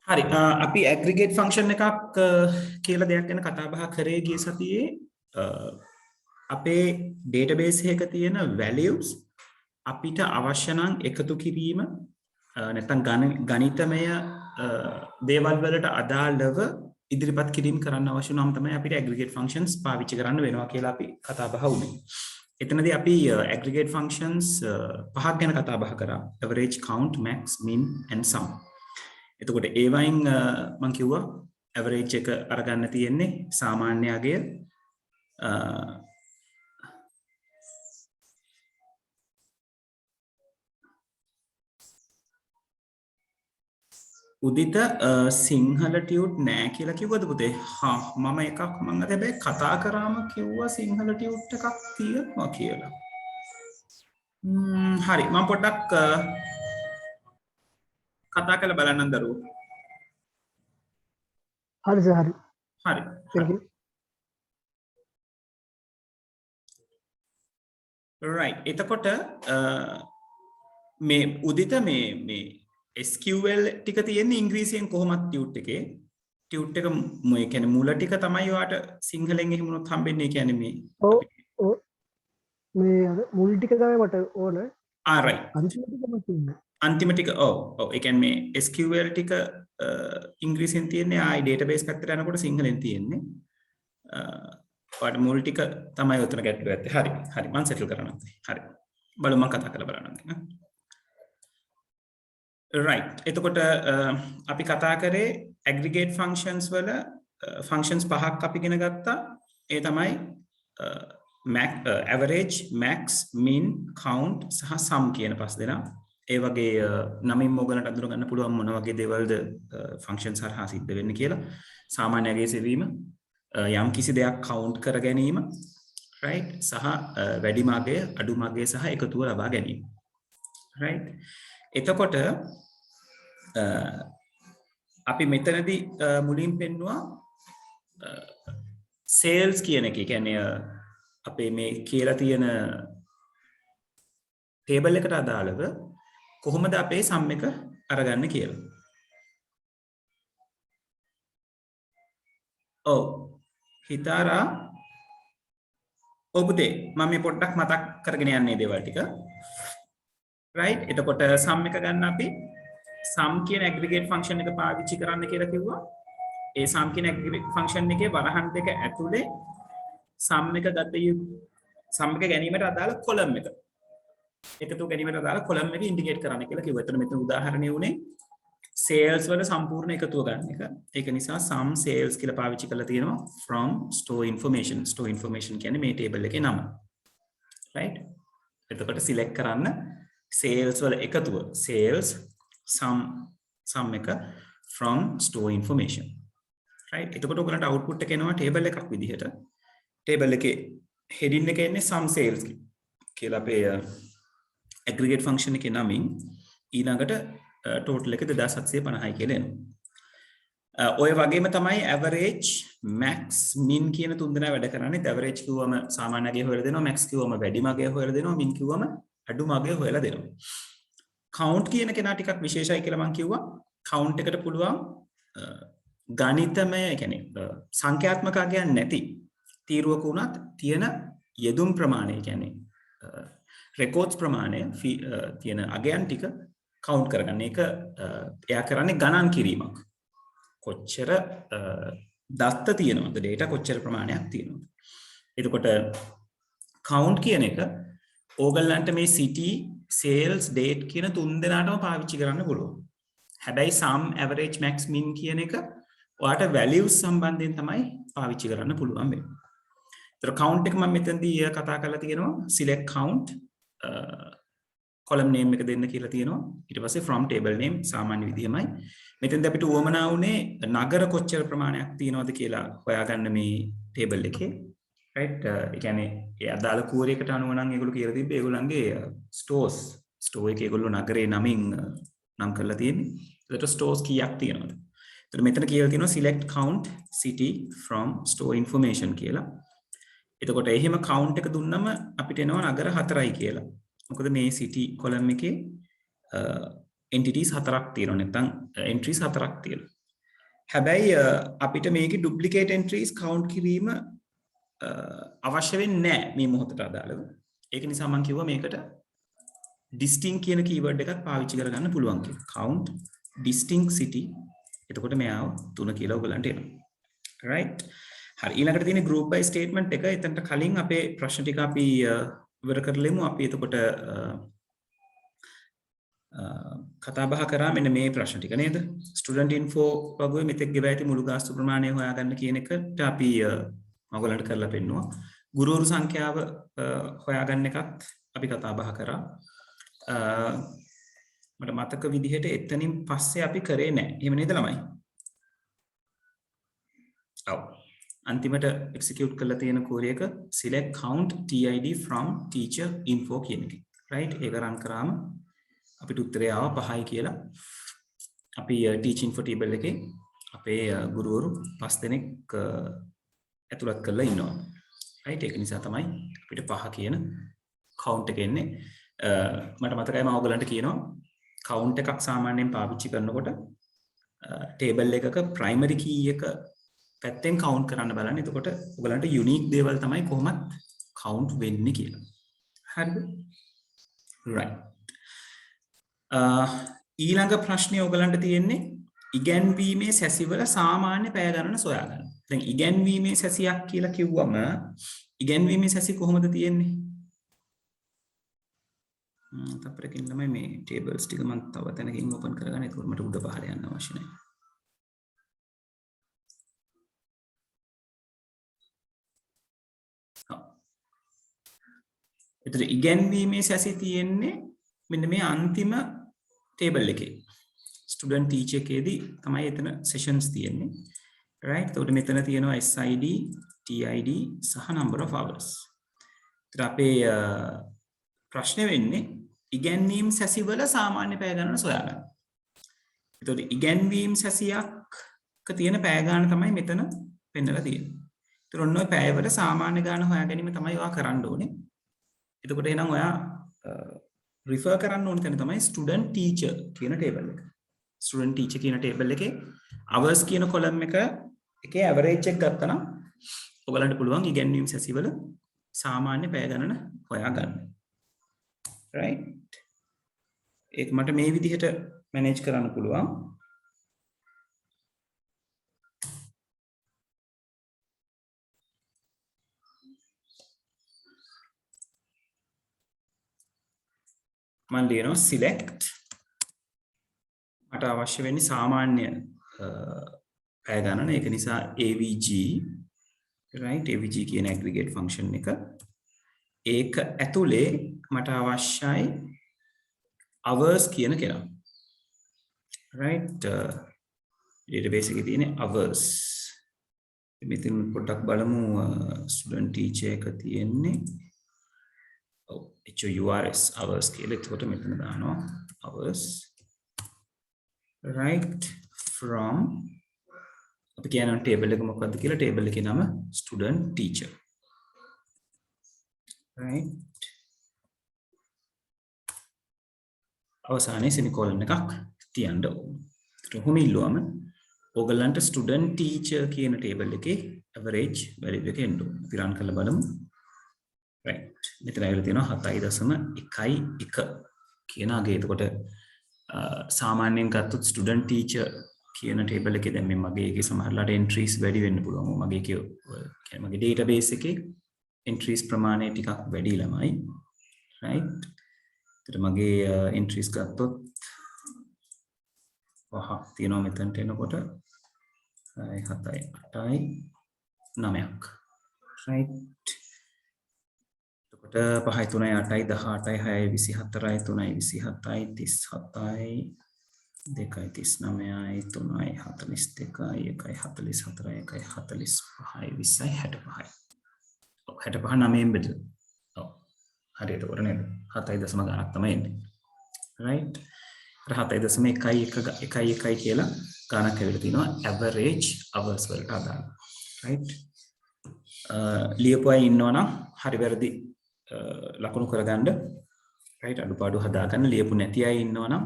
හරි අපි ඇග්‍රිගේට් ෆන්ක්ෂන් එකක් කියලා දෙයක් ගැන කතා බහ කරේ ගිය සතියේ අපේ ඩේටාබේස් එකක තියෙන values අපිට අවශ්‍ය නම් එකතු කිරීම නැත්නම් ගණිතමය දේවල් වලට අදාළව ඉදිරිපත් කිරීම කරන්න අවශ්‍ය නම් තමයි අපිට ඇග්‍රිගේට් ෆන්ක්ෂන්ස් පාවිච්චි කරන්න වෙනවා කියලා අපි කතා බහ වුණේ. එතනදී අපි ඇග්‍රිගේට් ෆන්ක්ෂන්ස් පහක් ගැන කතා බහ කරා. average, count, max, min and sum. එතකොට ඒ වයින් මම කිව්වා average එක අරගන්න තියෙන්නේ සාමාන්‍ය අගය උදිත සිංහල ටියුට් නෑ කියලා කිව්වද පුතේ? මම එකක් මම අද හැබැයි කතා කරාම කිව්වා සිංහල ටියුට් එකක් තියෙනවා කියලා. හරි මම පොඩ්ඩක් කතා කරලා බලන්න දරුවෝ. හරි සර් හරි. හරි. right එතකොට මේ උදිත මේ SQL ටික තියෙන්නේ ඉංග්‍රීසියෙන් කොහොමද ටියුට් එකේ? ටියුට් එක මේ කියන්නේ මූල ටික තමයි ඔයාට සිංහලෙන් එහෙම උනොත් හම්බෙන්නේ කියන්නේ මේ. ඔව් මේ මුල් ටික තමයි මට ඕන. right. අන්තිම ටික මට තියෙන්නේ. අන්තිම ටික ඔව් ඒ කියන්නේ මේ SQL ටික ඉංග්‍රීසියෙන් තියෙන්නේ ආයි database පැත්තට යනකොට සිංහලෙන් තියෙන්නේ. ඔයාට මුල් ටික තමයි උතන ගැටලුව ඇත්තේ. හරි. හරි මම සෙටල් කරනවා. හරි. බලමු මම කතා කරලා බලන්න. right එතකොට අපි කතා කරේ aggregate functions වල functions පහක් අපි ඉගෙන ගත්තා. ඒ තමයි average, max, min, count සහ sum කියන පස් දෙනා. ඒ වගේ නමින් මොගලට අඳුර ගන්න පුළුවන් මොන වගේ දේවල්ද functions හරහා සිද්ධ වෙන්නේ කියලා. සාමාන්‍ය අගය සෙවීම, යම් කිසි දෙයක් count කර ගැනීම, right සහ වැඩිම අගය, අඩුම අගය සහ එකතුව ලබා ගැනීම. right එතකොට අපි මෙතනදී මුලින් පෙන්නුවා sales කියන එක. කියන්නේ අපේ මේ කියලා තියෙන table එකට අදාළව කොහොමද අපේ sum එක අරගන්න කියලා. ඔව් හිතාරා ඔබේ මම මේ පොඩ්ඩක් මතක් කරගෙන යන්නේ දේවල් ටික. right එතකොට sum එක ගන්න අපි sum කියන aggregate function එක පාවිච්චි කරන්න කියලා කිව්වා. ඒ sum කියන aggregate function එකේ වරහන් දෙක ඇතුලේ sum එක sum එක ගැනීමට අදාළ column එක එකතු ගැනීමට අදාළ column එක indicate කරන්න කියලා කිව්වා. එතන මෙතන උදාහරණය උනේ sales වල සම්පූර්ණ එකතුව ගන්න එක. ඒක නිසා sum sales කියලා පාවිච්චි කරලා තියෙනවා from store information. store information කියන්නේ මේ table එකේ නම. right එතකොට select කරන්න sales වල එකතුව sales sum එක from store information. right එතකොට ඔයගලන්ට output එක එනවා table එකක් විදිහට. table එකේ heading එක එන්නේ sum sales කියලා අපේ aggregate function එකේ නමින්. ඊළඟට total එක 2750යි කියලා එනවා. ඔය වගේම තමයි average, max, min කියන තුන් දෙනා වැඩ කරන්නේ. average කිව්වම සාමාන්‍ය අගය හොයලා දෙනවා, max කිව්වම වැඩිම අගය හොයලා දෙනවා, min කිව්වම අඩුම අගය හොයලා දෙනවා. count කියන කෙනා ටිකක් විශේෂයි කියලා මම කිව්වා. count එකට පුළුවන් ගණිතමය කියන්නේ සංඛ්‍යාත්මක අගයන් නැති තීරුවක උනත් තියෙන යෙදුම් ප්‍රමාණය කියන්නේ records ප්‍රමාණය තියෙන අගයන් ටික count කරගන්න. ඒක එයා කරන්නේ ගණන් කිරීමක්. කොච්චර දත්ත තියෙනවද, data කොච්චර ප්‍රමාණයක් තියෙනවද. එතකොට count කියන එක ඕගලන්ට මේ city, sales, date කියන තුන් දෙනාටම පාවිච්චි කරන්න පුළුවන්. හැබැයි sum, average, max, min කියන එක ඔයාට values සම්බන්ධයෙන් තමයි පාවිච්චි කරන්න පුළුවන් වෙන්නේ. ඒතර count එක මම මෙතනදී කතා කරලා තියෙනවා select count column name එක දෙන්න කියලා තියෙනවා. ඊට පස්සේ from table name සාමාන්‍ය විදිහමයි. මෙතෙන්දී අපිට උවමනා වුණේ නගර කොච්චර ප්‍රමාණයක් තියෙනවද කියලා හොයාගන්න මේ table එකේ. right ඒ කියන්නේ ඒ අදාළ කූරයකට අනුව නම් ඒගොල්ලෝ කියලා තිබ්බේ ඒගොල්ලන්ගේ store එකේ ඒගොල්ලෝ නගරේ නමින් නම් කරලා තියෙන්නේ. ඒකට stores කීයක් තියෙනවද? එතකොට මෙතන කියලා තියෙනවා select count city from store information කියලා. එතකොට එහෙම count එක දුන්නම අපිට එනවා නගර 4යි කියලා. මොකද මේ city column එකේ entities 4ක් තියෙනවා නැත්නම් entries 4ක් තියෙනවා. හැබැයි අපිට මේකේ duplicate entries count කිරීම අවශ්‍ය වෙන්නේ නැහැ මේ මොහොතට අදාළව. ඒක නිසා මම කිව්වා මේකට distinct කියන keyword එකක් පාවිච්චි කරගන්න පුළුවන් කියලා. count distinct city. එතකොට මෙයාව 3 කියලා ඔයගලන්ට එනවා. right? හරි ඊළඟට තියෙන group by statement එක එතනට කලින් අපේ ප්‍රශ්න ටික අපි ඉවර කරලෙමු. අපි එතකොට කතා බහ කරා මෙන්න මේ ප්‍රශ්න ටික නේද? student info වගේ මෙතෙක් ගෙවා ඇති මුළු ගාස්තු ප්‍රමාණය හොයාගන්න කියන එකට අපි ඔයගලන්ට කරලා පෙන්නුවා. ගුරුවරු සංඛ්‍යාව හොයාගන්න එකත් අපි කතා බහ කරා. මට මතක විදිහට එතනින් පස්සේ අපි කරේ නැහැ. එහෙම නේද ළමයි? ඔව්. අන්තිමට execute කරලා තියෙන කෝරිය එක select count TID from teacher info කියන එක. right? ඒක run කරාම අපිට උත්තරය ආවා 5යි කියලා. අපි teaching for table එකේ අපේ ගුරුවරු 5 දෙනෙක් ඇතුළත් කරලා ඉන්නවා. right? ඒක නිසා තමයි අපිට 5 කියන count එක එන්නේ. මට මතකයි මම ඔයගලන්ට කියනවා count එකක් සාමාන්‍යයෙන් පාවිච්චි කරනකොට table එකක primary key එක පැත්තෙන් count කරන්න බලන්න. එතකොට ඔයගලන්ට unique දේවල් තමයි කොහොමත් count වෙන්නේ කියලා. හරිද? right. ඊළඟ ප්‍රශ්නේ ඔයගලන්ට තියෙන්නේ ඉගැන්වීමේ සැසිවල සාමාන්‍ය පැය ගණන සොයාගන්න. දැන් ඉගැන්වීමේ සැසියක් කියලා කිව්වම ඉගැන්වීමේ සැසි කොහොමද තියෙන්නේ? තප්පරකින් ළමයි මේ ටේබල්ස් ටික මම තව තැනකින් ඕපන් කරගන්න. ඒක මට උඩ පහළ යන්න අවශ්‍ය නැහැ. ඒතර ඉගැන්වීමේ සැසි තියෙන්නේ මෙන්න මේ අන්තිම ටේබල් එකේ. ස්ටුඩන්ට් ටීචර් එකේදී තමයි එතන සෙෂන්ස් තියෙන්නේ. right? එතකොට මෙතන තියෙනවා SID, TID සහ number of hours. ඒතර අපේ ප්‍රශ්නේ වෙන්නේ ඉගැන්වීම් සැසිවල සාමාන්‍ය පැය ගණන සොයාගන්න. එතකොට ඉගැන්වීම් සැසියක තියෙන පැය ගණන තමයි මෙතන පෙන්නලා තියෙන්නේ. ඒතර ඔන්න ඔය පැයවල සාමාන්‍ය ගණන හොයා ගැනීම තමයි ඔයා කරන්න ඕනේ. එතකොට එහෙනම් ඔයා refer කරන්න ඕන තැන තමයි student teacher කියන table එක. student teacher කියන table එකේ hours කියන column එකේ average එක ගත්තා නම් ඔයගලන්ට පුළුවන් ඉගැන්වීම් සැසිවල සාමාන්‍ය පැය ගණන හොයාගන්න. right? ඒක මට මේ විදිහට manage කරන්න පුළුවන්. මම ලියනවා select මට අවශ්‍ය වෙන්නේ සාමාන්‍ය පැය ගණන. ඒක නිසා avg right? avg කියන aggregate function එක. ඒක ඇතුලේ මට අවශ්‍යයි hours කියන කෙනා. right? database එකේ තියෙන hours. මෙතන පොඩ්ඩක් බලමු student teacher එක තියෙන්නේ HOURS hours කියලා. එතකොට මෙතන දානවා hours right from අපි කියන table එක මොකක්ද කියලා. table එකේ නම student teacher right. අවසානයේ semicolon එකක් තියන්න ඕන. කොහොම ඉල්ලුවම ඔයගලන්ට student teacher කියන table එකේ average value එක එන්න ඕන. අපි run කරලා බලමු. right. මෙතන ඇවිල්ලා තියෙනවා 7.11 කියන අගේ. එතකොට සාමාන්‍යයෙන් ගත්තොත් student teacher කියන table එකේ දැන් මේ මගේ එකේ සමහරලාට entries වැඩි වෙන්න පුළුවන්. මගේ කියන්නේ මගේ database එකේ entries ප්‍රමාණය ටිකක් වැඩි ළමයි. right. එතකොට මගේ entries ගත්තොත් තියෙනවා මෙතනට එනකොට 7යි 8යි 9ක්. right. 5යි 3යි 8යි 18යි 6යි 24යි 3යි 27යි 37යි 2යි 39යි 3යි 42යි 1යි 44යි 1යි 45යි 20යි 65යි 65 9ෙන් බෙදලා. ඔව්. හරියට කොට නේද? 7.0 ගණක් තමයි එන්නේ. right? 7.1 කියලා ගණක් ඇවිල්ලා තිනවා average hours වලට අදාළ. right? ලියපු අය ඉන්නවනම් හරි වැරදි ලකුණු කරගන්න. right? අඩුපාඩු හදාගන්න. ලියපු නැති අය ඉන්නවනම්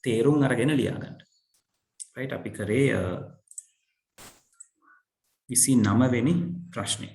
තේරුම් අරගෙන ලියා ගන්න. right? අපි කරේ 29 වෙනි ප්‍රශ්නය.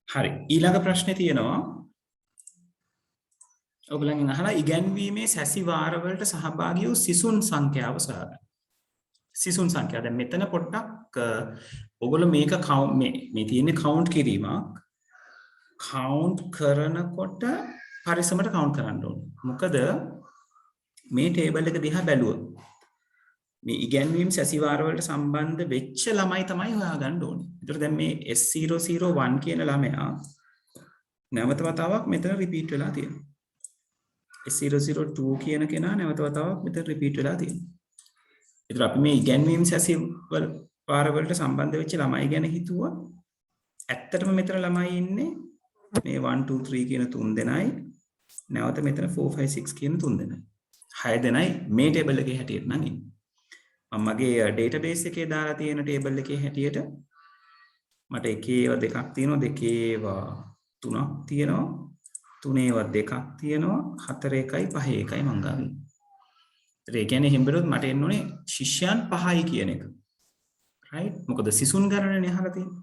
හරි ඊළඟ ප්‍රශ්නේ තියෙනවා ඔයගලගෙන් අහලා ඉගැන්වීමේ සැසිවාර වලට සහභාගී වූ සිසුන් සංඛ්‍යාව සොයාගන්න. සිසුන් සංඛ්‍යාව දැන් මෙතන පොඩ්ඩක් ඔයගොල්ලෝ මේක මේ තියෙන්නේ කවුන්ට් කිරීමක්. කවුන්ට් කරනකොට පරිස්සමට කවුන්ට් කරන්න ඕනේ. මොකද මේ ටේබල් එක දිහා බැලුවොත් මේ ඉගැන්වීම් සැසිවාර වලට සම්බන්ධ වෙච්ච ළමයි තමයි හොයාගන්න ඕනේ. ඒතර දැන් මේ S001 කියන ළමයා නැවත වතාවක් මෙතන රිපීට් වෙලා තියෙනවා. S002 කියන කෙනා නැවත වතාවක් මෙතන රිපීට් වෙලා තියෙනවා. ඒතර අපි මේ ඉගැන්වීම් සැසිවාර වලට සම්බන්ධ වෙච්ච ළමයි ගැන හිතුවා. ඇත්තටම මෙතන ළමයි ඉන්නේ මේ 1 2 3 කියන 3 දෙනයි නැවත මෙතන 4 5 6 කියන 3 දෙනයි. 6 දෙනයි මේ ටේබල් එකේ හැටියට නම් ඉන්නේ. මම මගේ ඩේටාබේස් එකේ දාලා තියෙන ටේබල් එකේ හැටියට මට එකේව දෙකක් තියෙනවා දෙකේව තුනක් තියෙනවා තුනේව දෙකක් තියෙනවා හතරේ එකයි පහේ එකයි මං ගාවේ. ඒ කියන්නේ එහෙම බැලුවොත් මට එන්න ඕනේ ශිෂ්‍යයන් 5යි කියන එක. right? මොකද සිසුන් ගණනනේ අහලා තියෙන්නේ.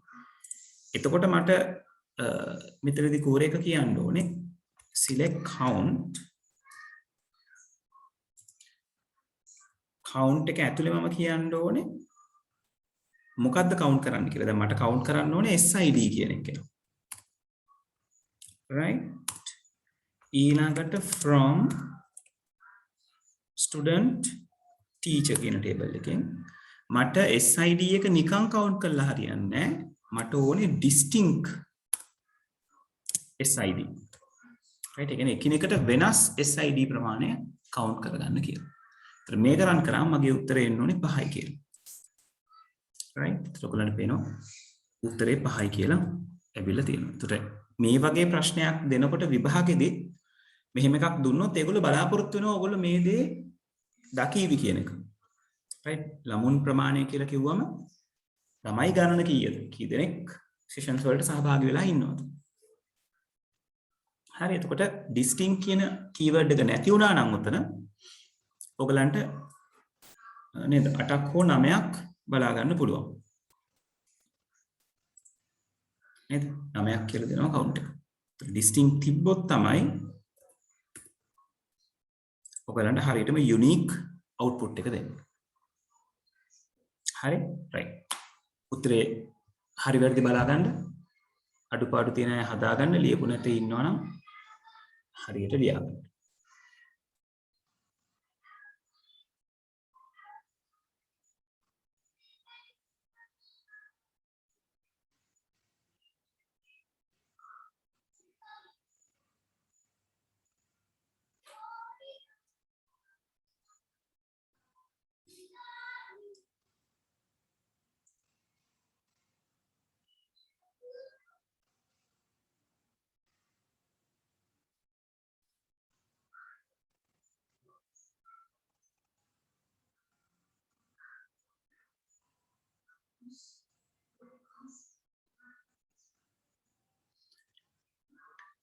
එතකොට මට මෙතනදී කෝරේක කියන්න ඕනේ select count එක ඇතුලේ මම කියන්න ඕනේ මොකද්ද කවුන්ට් කරන්න කියලා. දැන් මට කවුන්ට් කරන්න ඕනේ SID කියන එක. right? ඊළඟට from student teacher කියන ටේබල් එකෙන් මට SID එක නිකන් කවුන්ට් කරලා හරියන්නේ නැහැ. මට ඕනේ distinct SID. right? ඒ කියන්නේ එකිනෙකට වෙනස් SID ප්‍රමාණය කවුන්ට් කරගන්න කියලා. ඒතර මේක රන් කරාම මගේ උත්තරේ එන්න ඕනේ 5යි කියලා. right? ඒතර ඔයගොල්ලන්ට පේනවා උත්තරේ 5යි කියලා ඇවිල්ලා තියෙනවා. ඒතර මේ වගේ ප්‍රශ්නයක් දෙනකොට විභාගෙදී මෙහෙම එකක් දුන්නොත් ඒගොල්ලෝ බලාපොරොත්තු වෙනවා ඔයගොල්ලෝ මේ දේ දකීවි කියන එක. right? ළමුන් ප්‍රමාණය කියලා කිව්වම ළමයි ගණන කීයද? කී දෙනෙක් සෙෂන්ස් වලට සහභාගී වෙලා ඉන්නවද? හරි එතකොට distinct කියන කීවර්ඩ් එක නැති වුණා නම් උතන ඔයගලන්ට නේද 8ක් හෝ 9ක් බලා ගන්න පුළුවන්. නේද? 9ක් කියලා දෙනවා කවුන්ට් එක. distinct තිබ්බොත් තමයි ඔයගලන්ට හරියටම unique output එක දෙන්නේ. හරි? right. උත්තරේ හරි වැරදි බලා ගන්න. අඩුපාඩු තියෙන අය හදාගන්න ලියපු නැතේ ඉන්නවනම් හරියට ලියාගන්න.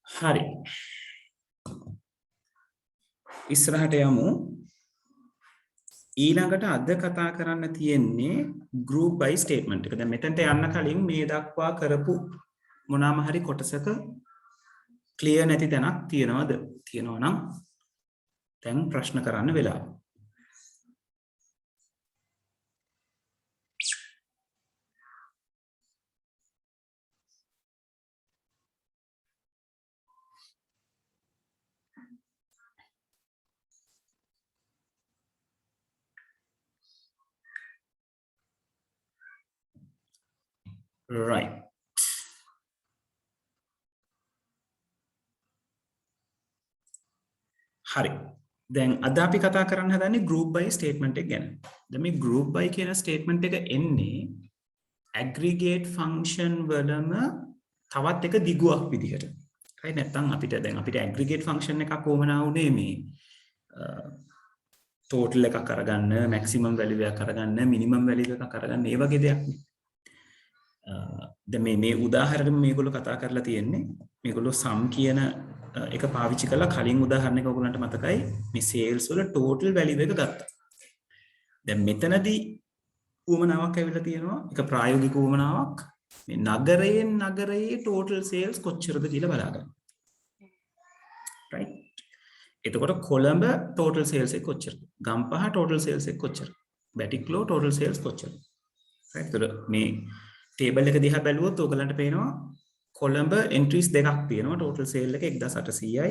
හරි. ඉස්සරහට යමු. ඊළඟට අද කතා කරන්න තියෙන්නේ group by statement එක. දැන් මෙතනට යන්න කලින් මේ දක්වා කරපු මොනවාම හරි කොටසක clear නැති තැනක් තියෙනවද? තියෙනවා නම් දැන් ප්‍රශ්න කරන්න වෙලාව. right. හරි. දැන් අද අපි කතා කරන්න හදන්නේ group by statement එක ගැන. දැන් මේ group by කියන statement එක එන්නේ aggregate function වලම තවත් එක දිගුවක් විදිහට. හරි නැත්නම් අපිට aggregate function එකක් ඕමනා වුණේ මේ total එකක් අරගන්න, maximum value එකක් අරගන්න, minimum value එකක් අරගන්න ඒ වගේ දෙයක් නේ. දැන් මේ උදාහරණෙම මේගොල්ලෝ කතා කරලා තියෙන්නේ මේගොල්ලෝ sum කියන එක පාවිච්චි කරලා කලින් උදාහරණයක ඔයගොල්ලන්ට මතකයි මේ sales වල total value එක ගත්තා. දැන් මෙතනදී උවමනාවක් ඇවිල්ලා තියෙනවා. ඒක ප්‍රායෝගික උවමනාවක්. මේ නගරයේ total sales කොච්චරද කියලා බලා ගන්න. right? එතකොට කොළඹ total sales එක කොච්චරද? ගම්පහ total sales එක කොච්චරද? බැටික්ලෝ total sales කොච්චරද? right? එතකොට මේ table එක දිහා බැලුවොත් ඔයගලන්ට පේනවා කොළඹ entries දෙකක් තියෙනවා. total sale එක 1800යි.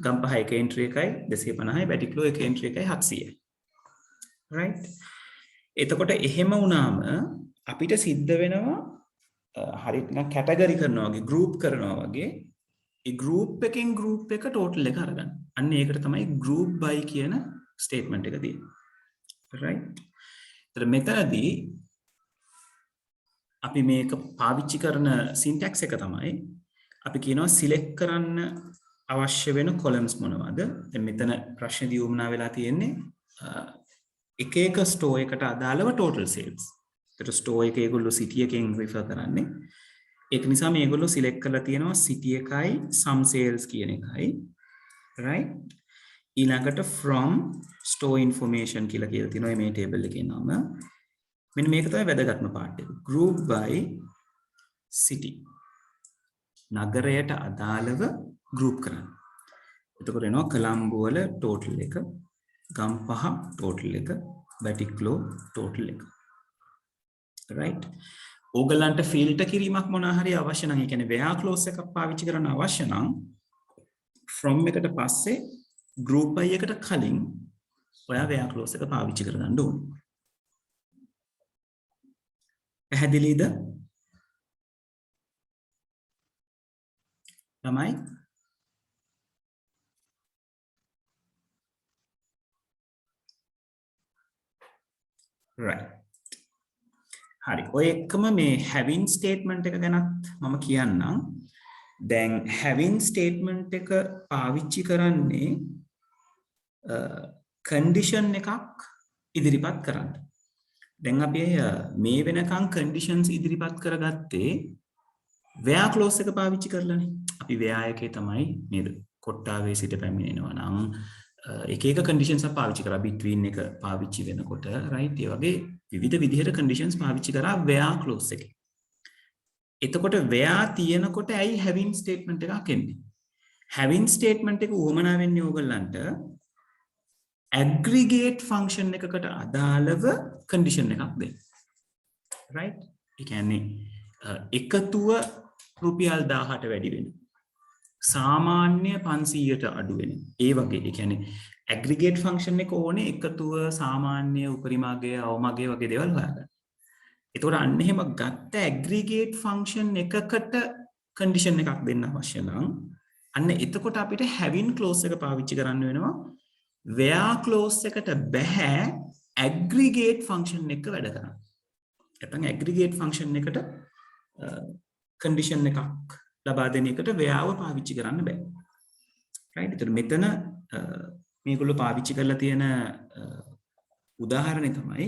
ගම්පහ එක entry එකයි 250යි. බැටික්ලෝ එක entry එකයි 700යි. right? එතකොට එහෙම වුණාම අපිට සිද්ධ වෙනවා හරියට නිකන් කැටගරි කරනවා වගේ group කරනවා වගේ ඒ group එකෙන් group එක total එක අරගන්න. අන්න ඒකට තමයි group by කියන statement එක තියෙන්නේ. right? ඒතර මෙතනදී අපි මේක පාවිච්චි කරන syntax එක තමයි අපි කියනවා select කරන්න අවශ්‍ය වෙන columns මොනවද? දැන් මෙතන ප්‍රශ්නේදී උමනා වෙලා තියෙන්නේ එක එක store එකට අදාළව total sales. ඒතර store එක ඒගොල්ලෝ city එකෙන් refer කරන්නේ. ඒක නිසා මේගොල්ලෝ select කරලා තියෙනවා city එකයි sum sales කියන එකයි. right? ඊළඟට from store information කියලා තියෙනවා මේ table එකේ නම. මෙන්න මේක තමයි වැදගත්ම part එක. group by city. නගරයට අදාළව group කරන්න. එතකොට එනවා කොළඹ වල total එක, ගම්පහ total එක, බැටික්ලෝ total එක. right? ඕගලන්ට ෆිල්ටර් කිරීමක් මොනවා හරි අවශ්‍ය නම්, ඒ කියන්නේ where clause එකක් පාවිච්චි කරන්න අවශ්‍ය නම් from එකට පස්සේ group by එකට කලින් ඔයා where clause එක පාවිච්චි කරගන්න ඕනේ. පැහැදිලිද? තමයි right. හරි. ඔය එක්කම මේ having statement එක ගැනත් මම කියන්නම්. දැන් having statement එක පාවිච්චි කරන්නේ condition එකක් ඉදිරිපත් කරන්න. දැන් අපි මේ වෙනකන් conditions ඉදිරිපත් කරගත්තේ where clause එක පාවිච්චි කරලානේ. අපි where එකේ තමයි නේද? කොට්ටාවේ සිට පැමිණෙනවා නම් එක එක conditions අප පාවිච්චි කරා. between එක පාවිච්චි වෙනකොට right? ඒ වගේ විවිධ විදිහට conditions පාවිච්චි කරා where clause එකේ. එතකොට where තියෙනකොට ඇයි having statement එකක් එන්නේ? having statement එක උවමනා වෙන්නේ ඕගොල්ලන්ට aggregate function එකකට අදාළව condition එකක් දෙන්න. right? ඒ කියන්නේ එකතුව රුපියල් 1000ට වැඩි වෙන. සාමාන්‍ය 500ට අඩු වෙන. ඒ වගේ. ඒ කියන්නේ aggregate function එක ඕනේ එකතුව සාමාන්‍ය උපරිමගය අවමගය වගේ දේවල් හොයාගන්න. එතකොට අන්න එහෙම ගත්ත aggregate function එකකට condition එකක් දෙන්න අවශ්‍ය නම් අන්න එතකොට අපිට having clause එක පාවිච්චි කරන්න වෙනවා. where clause එකට බෑ aggregate function එක වැඩ කරන්න. නැත්නම් aggregate function එකට condition එකක් ලබා දෙන එකට where පාවිච්චි කරන්න බෑ. right? ඒතර මෙතන මේගොල්ලෝ පාවිච්චි කරලා තියෙන උදාහරණය තමයි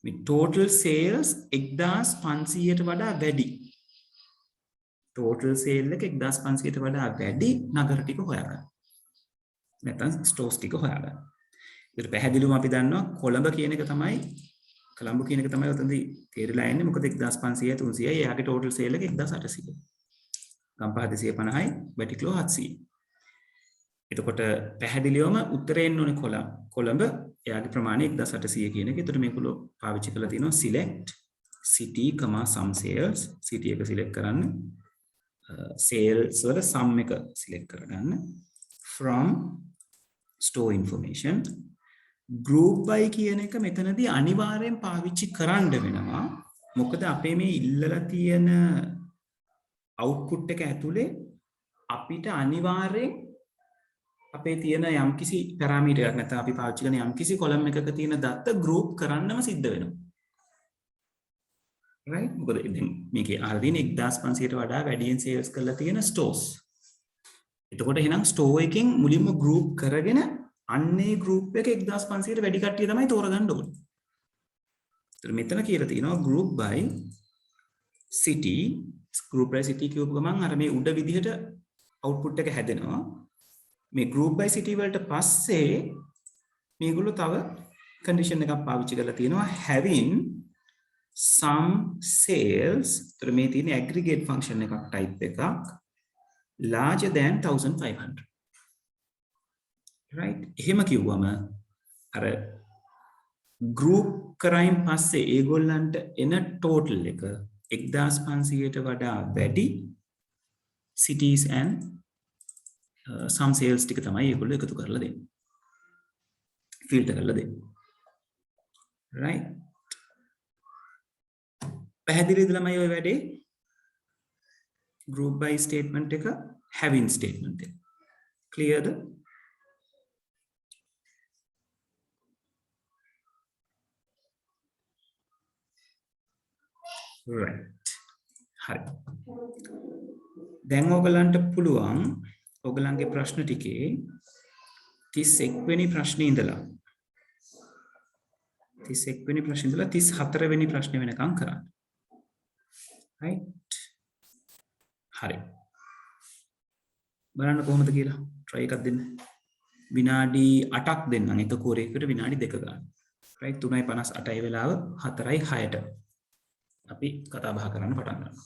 මේ total sales 1500ට වඩා වැඩි. total sale එක 1500ට වඩා වැඩි නගර ටික හොයාගන්න. නැත්නම් stores ටික හොයාගන්න. ඒකට පැහැදිලිවම අපි දන්නවා කොළඹ කියන එක තමයි උතනදී තේරිලා යන්නේ. මොකද 1500 300යි එයාගේ total sale එක 1800. ගම්පහ 250යි බැටික්ලෝ 700. එතකොට පැහැදිලිවම උත්තරේ එන්න ඕනේ කොළඹ එයාගේ ප්‍රමාණය 1800 කියන එක. ඒතර මේකලෝ පාවිච්චි කරලා තියෙනවා select city, sum sales. city එක select කරන්න. sales වල sum එක select කරගන්න. from store information. group by කියන එක මෙතනදී අනිවාර්යෙන් පාවිච්චි කරන්න වෙනවා. මොකද අපේ මේ ඉල්ලලා තියෙන output එක ඇතුලේ අපිට අනිවාර්යෙන් අපේ තියෙන යම්කිසි පැරාමීටර් එකක් නැත්නම් අපි පාවිච්චි කරන යම්කිසි කොලම් එකක තියෙන දත්ත ගෲප් කරන්නම සිද්ධ වෙනවා. right? මොකද ඉතින් මේකේ අහලා තියෙන 1500ට වඩා වැඩියෙන් සේල්ස් කරලා තියෙන ස්ටෝර්ස්. එතකොට එහෙනම් ස්ටෝර් එකෙන් මුලින්ම ගෲප් කරගෙන අන්නේ ගෲප් එක 1500ට වැඩි කට්ටිය තමයි තෝරගන්න ඕනේ. ඒතර මෙතන කියලා තියෙනවා group by city group by city කියපු ගමන් අර මේ උඩ විදිහට output එක හැදෙනවා. මේ group by city වලට පස්සේ මේගොල්ලෝ තව condition එකක් පාවිච්චි කරලා තියෙනවා having some sales. ඒතර මේ තියෙන aggregate function එකක් type එකක් larger than 1500. right? එහෙම කිව්වම අර group කරයින් පස්සේ ඒගොල්ලන්ට එන total එක 1500ට වඩා වැඩි cities and some sales ටික තමයි ඒගොල්ලෝ එකතු කරලා දෙන්නේ. filter කරලා දෙන්නේ. right? පැහැදිලිද ළමයි ඔය වැඩේ? group by statement එක having statement එක. clearද? right. හරි. දැන් ඔයගලන්ට පුළුවන් ඔයගලන්ගේ ප්‍රශ්න ටිකේ 31 වෙනි ප්‍රශ්නේ ඉඳලා 31 වෙනි ප්‍රශ්නේ ඉඳලා 34 වෙනි ප්‍රශ්නේ වෙනකම් කරන්න. right? හරි. බලන්න කොහොමද කියලා try එකක් දෙන්න. විනාඩි 8ක් දෙන්නම් එක කෝරයකට විනාඩි 2 ගන්න. right? 3:58යි වෙලාව 4:06ට අපි කතා බහ කරන්න පටන් ගන්නවා.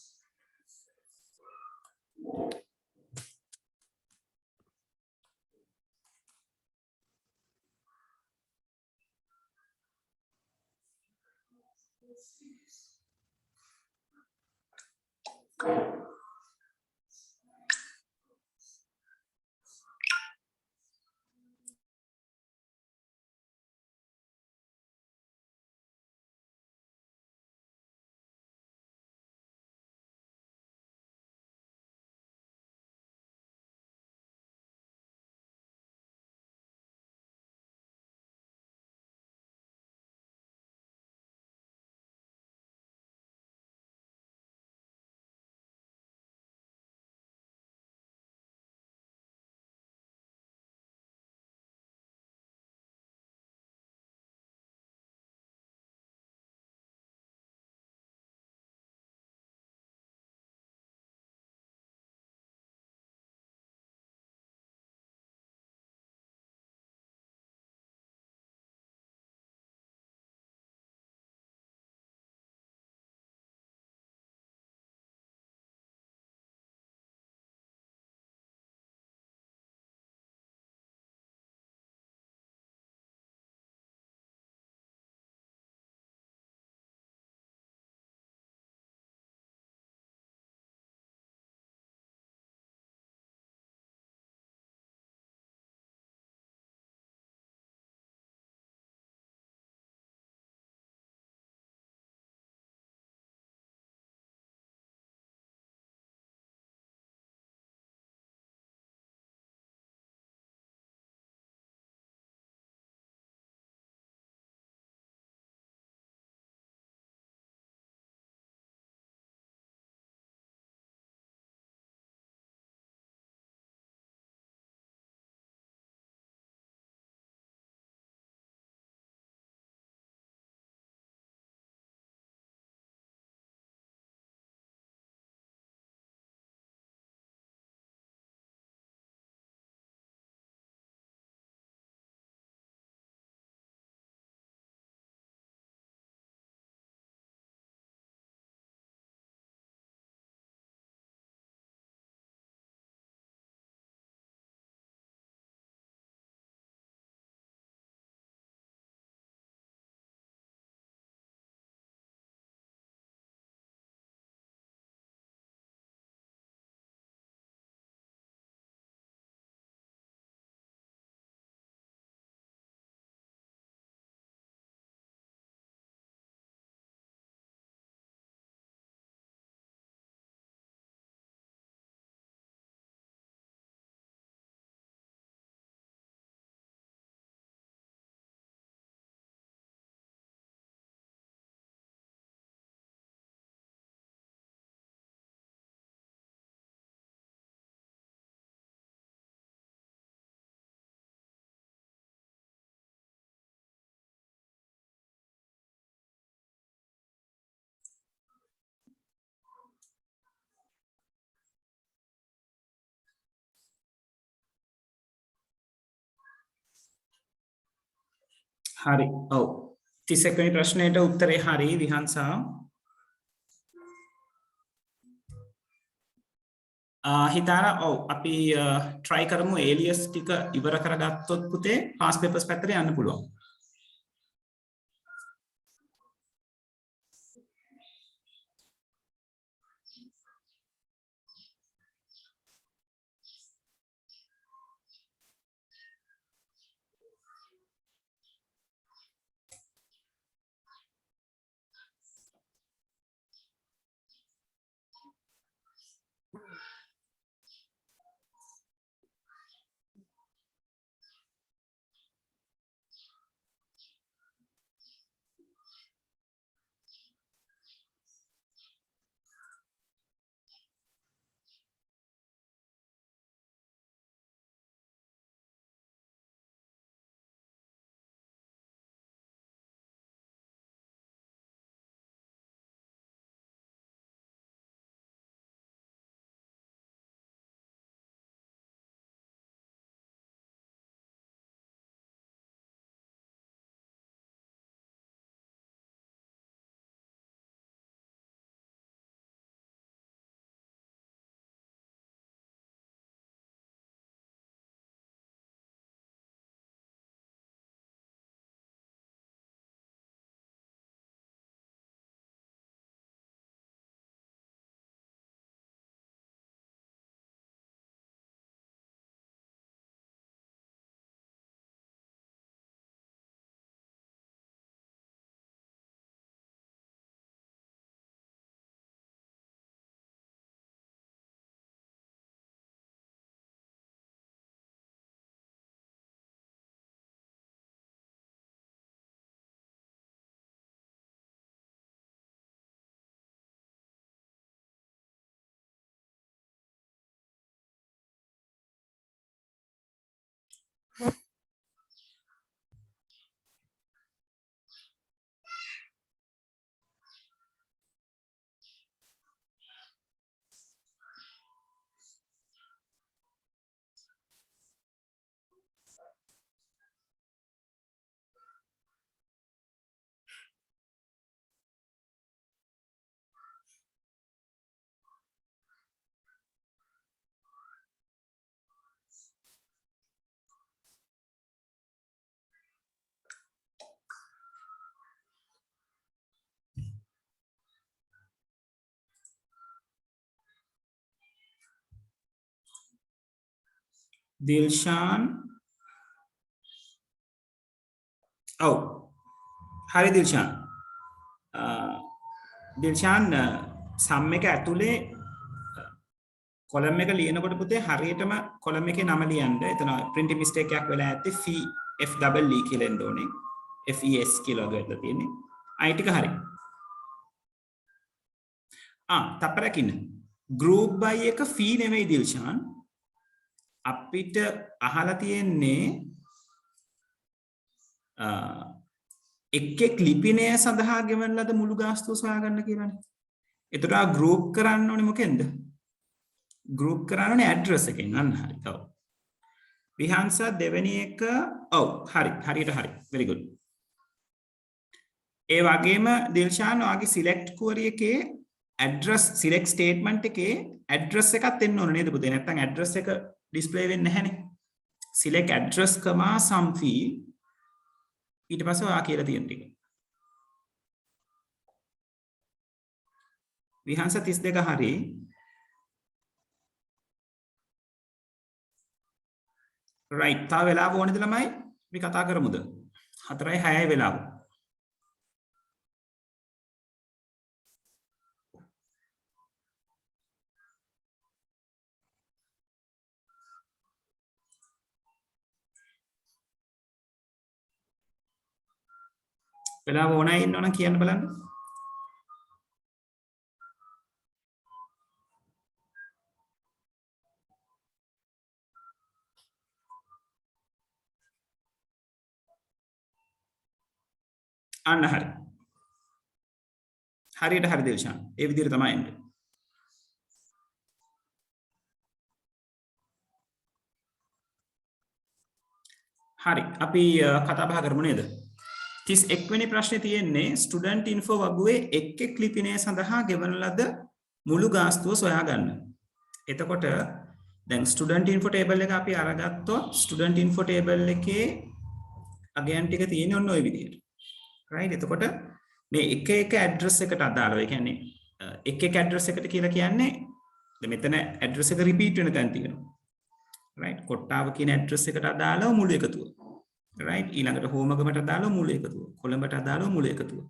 හරි. ඔව්. 31 වෙනි ප්‍රශ්නෙට උත්තරේ හරි විහංසා. හිතාරා ඔව් අපි try කරමු alias ටික ඉවර කරගත්තොත් පුතේ past papers පැත්තට යන්න පුළුවන්. දිල්ෂාන් ඔව් හරි දිල්ෂාන් දිල්ෂාන් සම් එක ඇතුලේ කොලම් එක ලියනකොට පුතේ හරියටම කොලම් එකේ නම ලියන්න. එතන printing mistake එකක් වෙලා ඇත්තේ FEE කියලා එන්න ඕනේ. FES කියලා ගත්තලා තියෙන්නේ. අයි ටික හරි. තප්පරකින් group by එක fee නෙමෙයි දිල්ෂාන්. අපිට අහලා තියෙන්නේ එක් ලිපිනය සඳහා ගෙවන ලද මුළු ගාස්තුව සොයාගන්න කියලානේ. එතකොට group කරන්න ඕනේ මොකෙන්ද? group කරන්න ඕනේ address එකෙන්. අන්න හරි. ඔව්. විහංස දෙවෙනි එක ඔව් හරි. හරියට හරි. very good. ඒ වගේම දිල්ෂාන් ඔයාගේ select query එකේ address select statement එකේ address එකක් දෙන්න ඕනේ නේද පුතේ? නැත්නම් address එක display වෙන්නේ නැහැනේ. select address, some field ඊට පස්සේ ඔයා කියලා තියෙන ටික. විහංස 32 හරි. right. තා වෙලාව ඕනේද ළමයි? අපි කතා කරමුද? 4:06 වෙලාව. වෙලාව ඕනයි ඉන්නවනම් කියන්න බලන්න. අන්න හරි. හරියට හරි දිල්ෂාන්. ඒ විදිහට තමයි එන්නේ. හරි. අපි කතා බහ කරමු නේද? 31 වෙනි ප්‍රශ්නේ තියෙන්නේ ස්ටුඩන්ට් ඉන්ෆෝ වගුවේ එක් ලිපිනය සඳහා ගෙවන ලද මුළු ගාස්තුව සොයා ගන්න. එතකොට දැන් ස්ටුඩන්ට් ඉන්ෆෝ ටේබල් එක අපි අරගත්තොත් ස්ටුඩන්ට් ඉන්ෆෝ ටේබල් එකේ අගයන් ටික තියෙන්නේ ඔන්න ඔය විදිහට. right එතකොට මේ එක එක ඇඩ්‍රස් එකට අදාළව ඒ කියන්නේ එක එක ඇඩ්‍රස් එකට කියලා කියන්නේ දැන් මෙතන ඇඩ්‍රස් එක රිපීට් වෙන තැන තියෙනවා. right කොට්ටාව කියන ඇඩ්‍රස් එකට අදාළව මුළු එකතුව. right ඊළඟට හෝමගමට අදාළව මුළු එකතුව. කොළඹට අදාළව මුළු එකතුව.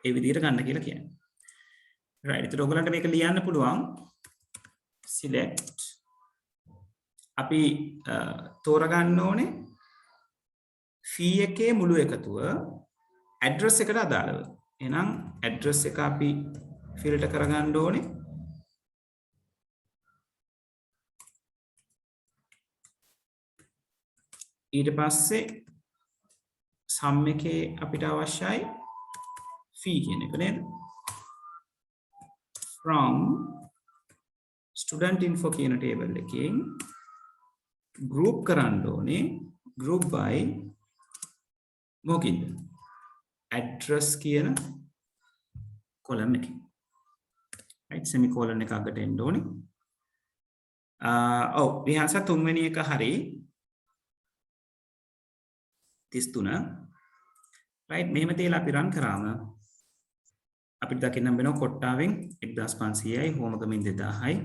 ඒ විදිහට ගන්න කියලා කියන්නේ. right ඒතර ඔයගලන්ට මේක ලියන්න පුළුවන් select අපි තෝරගන්න ඕනේ fee එකේ මුළු එකතුව ඇඩ්‍රස් එකට අදාළව. එහෙනම් ඇඩ්‍රස් එක අපි ෆිල්ටර් කරගන්න ඕනේ. ඊට පස්සේ sum එකේ අපිට අවශ්‍යයි fee කියන එක නේද? from student info කියන table එකෙන් group කරන්න ඕනේ group by මොකක්ද? address කියන column එකේ. right semicolon එක අගට එන්න ඕනේ. ඔව් විහාස තුන්වෙනි එක හරි 33 right මෙහෙම තියලා අපි run කරාම අපිට දකින්න වෙනවා කොට්ටාවෙන් 1500යි හෝමගමින් 2000යි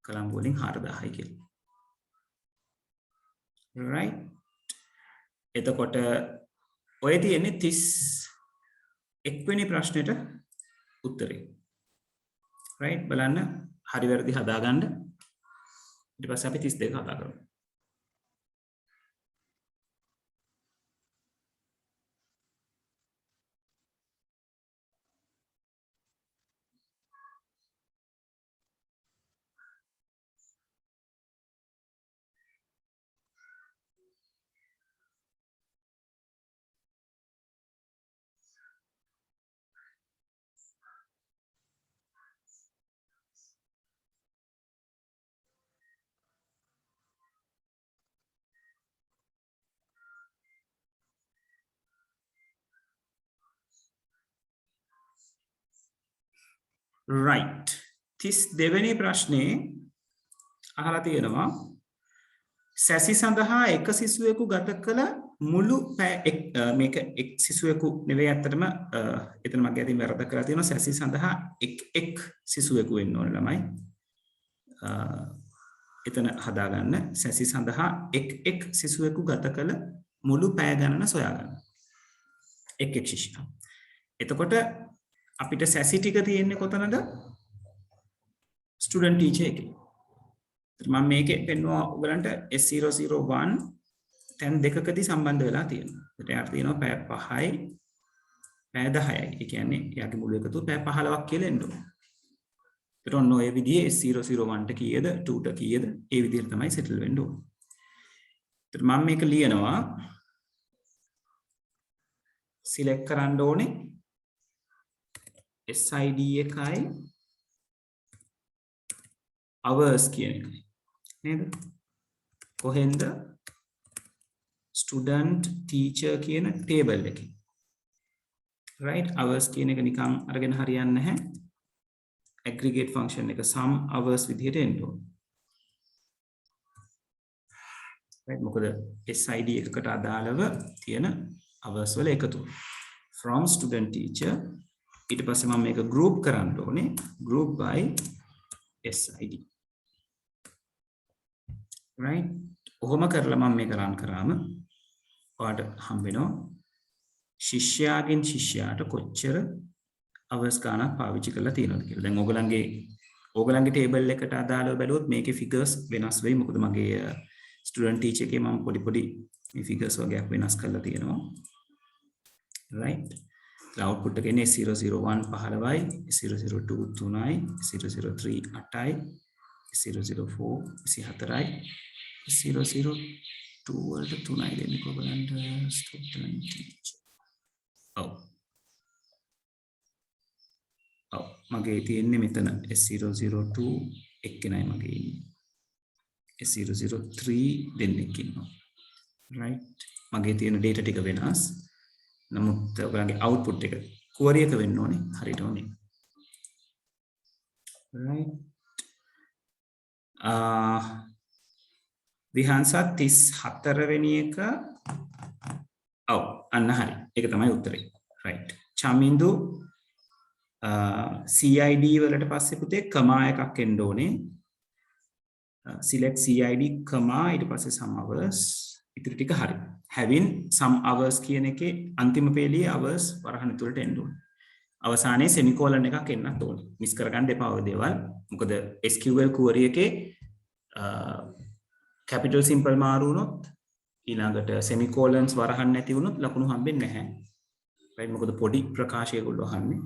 කොළඹ වලින් 4000යි කියලා. right එතකොට ඔය තියෙන්නේ 31 වෙනි ප්‍රශ්නෙට උත්තරේ. right බලන්න හරි වැරදි හදාගන්න. ඊට පස්සේ අපි 32 කතා කරමු. right 32 වෙනි ප්‍රශ්නේ අහලා තියෙනවා සැසි සඳහා එක සිසුවෙකු ගත කළ මුළු මේක එක් සිසුවෙකු නෙවෙයි අත්තටම එතන මගේ අතින් වැරද්ද කරලා තියෙනවා සැසි සඳහා එක් සිසුවෙකු වෙන්න ඕන ළමයි එතන හදාගන්න සැසි සඳහා එක් සිසුවෙකු ගත කළ මුළු පැය ගණන සොයාගන්න එක් ශිෂ්‍යයා එතකොට අපිට සැසි ටික තියෙන්නේ කොතනද ස්ටුඩන්ට් ටීචර් එකේ මම මේකේ පෙන්වුවා ඔයගලන්ට S001 තැන් දෙකකදී සම්බන්ධ වෙලා තියෙනවා. ඒකට යාට තියෙනවා පැය 5යි පැය 10යි. ඒ කියන්නේ යාගේ මුළු එකතු පැය 15ක් කියලා එන්න ඕන. ඒකට ඔන්න ඔය විදිහේ S001 ට කීයද 2 ට කීයද ඒ විදිහට තමයි සෙටල් වෙන්න ඕන. ඒකට මම මේක ලියනවා සිලෙක්ට් කරන්න ඕනේ SID එකයි hours කියන එකයි නේද කොහෙන්ද student teacher කියන table එකේ right hours කියන එක නිකන් අරගෙන හරියන්නේ නැහැ aggregate function එක sum hours විදිහට එන්න ඕන right මොකද SID එකකට අදාළව තියෙන hours වල එකතුව from student teacher ඊට පස්සේ මම මේක group කරන්න ඕනේ group by SID right ඔහොම කරලා මම මේක run කරාම ඔයාලට හම්බ වෙනවා ශිෂ්‍යයාගෙන් ශිෂ්‍යයාට කොච්චර hours ගණන් පාවිච්චි කරලා තියෙනවද කියලා. දැන් ඕගලන්ගේ table එකට අදාළව බැලුවොත් මේකේ figures වෙනස් වෙයි. මොකද මගේ student teacher එකේ මම පොඩි මේ figures වගේක් වෙනස් කරලා තියෙනවා. right output එක එන්නේ 001 15යි 002 3යි 003 8යි 004 24යි 002 වලට 3යි දෙන්නේ කොහොමද student teacher ඔව් මගේ තියෙන්නේ මෙතන S002 එක්කෙනයි මගේ ඉන්නේ S003 දෙන්නෙක් ඉන්නවා right මගේ තියෙන data ටික වෙනස් නමුත් ඔයගලගේ output එක query එක වෙන්න ඕනේ හරියට ඕනේ. right විහාන්සත් 34 වෙනි එක ඔව් අන්න හරි. ඒක තමයි උත්තරේ. right චමින්දු CID වලට පස්සේ පුතේ කමා එකක් එන්න ඕනේ. select CID comma ඊට පස්සේ some hours ඉතින් ටික හරි. having some hours කියන එකේ අන්තිම පේළියේ hours වරහන් තුලට එන්න ඕනේ. අවසානයේ semicolon එකක් එන්නත් ඕනේ. මිස් කරගන්න එපා ඔය දේවල්. මොකද SQL query එකේ capital simple මාරු වුණොත් ඊළඟට semicolons වරහන් නැති වුණොත් ලකුණු හම්බෙන්නේ නැහැ. right මොකද පොඩි ප්‍රකාශය ඒගොල්ලෝ අහන්නේ.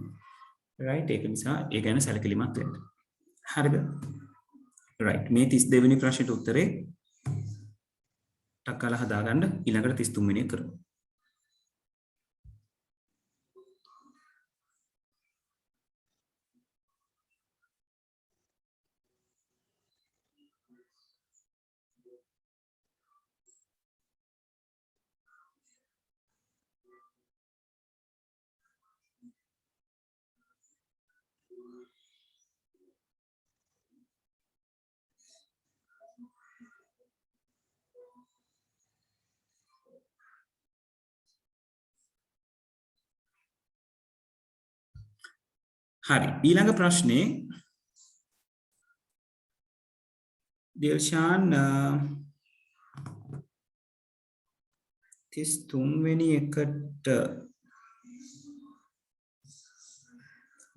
right ඒක නිසා ඒ ගැන සැලකිලිමත් වෙන්න. හරිද? right මේ 32 වෙනි ප්‍රශ්නෙට උත්තරේ ටක් ගාලා හදාගන්න ඊළඟට 33 වෙනි එක කරමු. හරි ඊළඟ ප්‍රශ්නේ දිල්ෂාන් 33 වෙනි එකට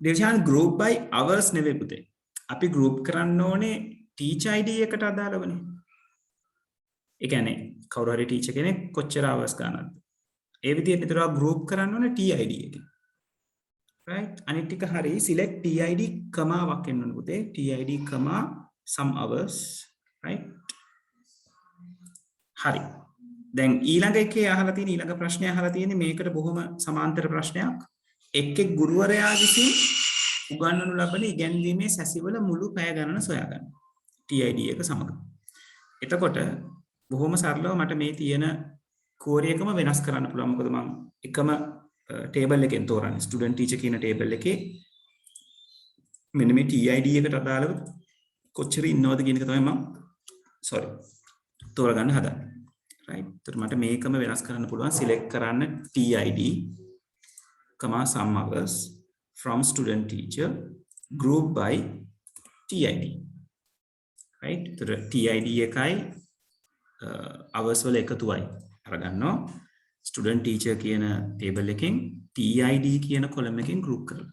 දිල්ෂාන් group by hours නෙවෙයි පුතේ. අපි group කරන්න ඕනේ teach ID එකට අදාළවනේ. ඒ කියන්නේ කවුරු හරි teacher කෙනෙක් කොච්චර hours ගන්නවද? ඒ විදිහට විතර group කරන්න ඕනේ TID එකෙන්. right අනිත් ටික හරි select TID කමාවක් එන්න ඕනේ පුතේ. TID comma some hours right හරි. දැන් ඊළඟ එකේ අහලා තියෙන ඊළඟ ප්‍රශ්නය අහලා තියෙන්නේ මේකට බොහොම සමාන්තර ප්‍රශ්නයක්. එක් ගුරුවරයා විසින් උගන්වනු ලබන ඉගැන්වීමේ සැසිවල මුළු පැය ගණන සොයා ගන්න. TID එක සමග. එතකොට බොහොම සරලව මට මේ තියෙන query එකම වෙනස් කරන්න පුළුවන්. මොකද මම එකම table එකෙන් තෝරන්නේ student teacher කියන table එකේ මෙන්න මේ TID එකට අදාළව කොච්චර ඉන්නවද කියන එක තමයි මම තෝරගන්න හදන්නේ. right එතකොට මට මේකම වෙනස් කරන්න පුළුවන් select කරන්න TID comma some hours from student teacher group by TID right එතකොට TID එකයි hours වල එකතුවයි අරගන්නවා student teacher කියන table එකෙන් TID කියන column එකෙන් group කරලා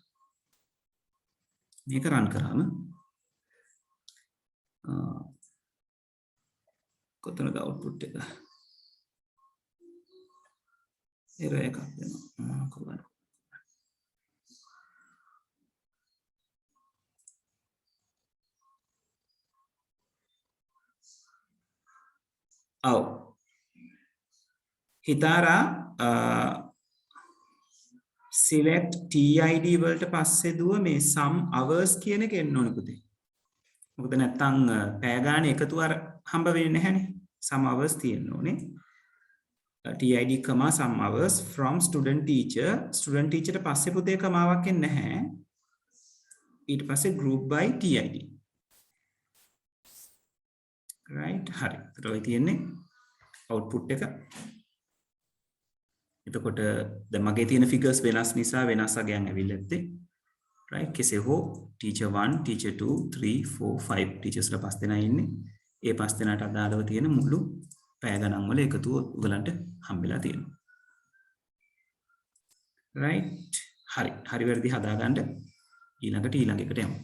මේක run කරාම කොතනද output එක error එකක් දෙනවා කොහොමද ඔව් හිතාරා select TID වලට පස්සේ දුව මේ some hours කියන එක එන්න ඕනේ පුතේ. මොකද නැත්තම් පැය ගාන එකතු අර හම්බ වෙන්නේ නැහැනේ. some hours තියෙන්න ඕනේ. TID comma some hours from student teacher ට පස්සේ පුතේ කමාවක් එන්නේ නැහැ. ඊට පස්සේ group by TID. right හරි. ඒකට ඔය තියෙන්නේ output එක. එතකොට දැන් මගේ තියෙන figures වෙනස් නිසා වෙනස් අගයන් ඇවිල්ලා ඇත්තේ. right කෙසේ හෝ teacher 1 teacher 2 3 4 5 teachers ලා පස් දෙනා ඉන්නේ. ඒ පස් දෙනාට අදාළව තියෙන මුළු පැය ගණන් වල එකතුව උගලන්ට හම්බෙලා තියෙනවා. right හරි වැරදි හදාගන්න ඊළඟට ඊළඟ එකට යමු.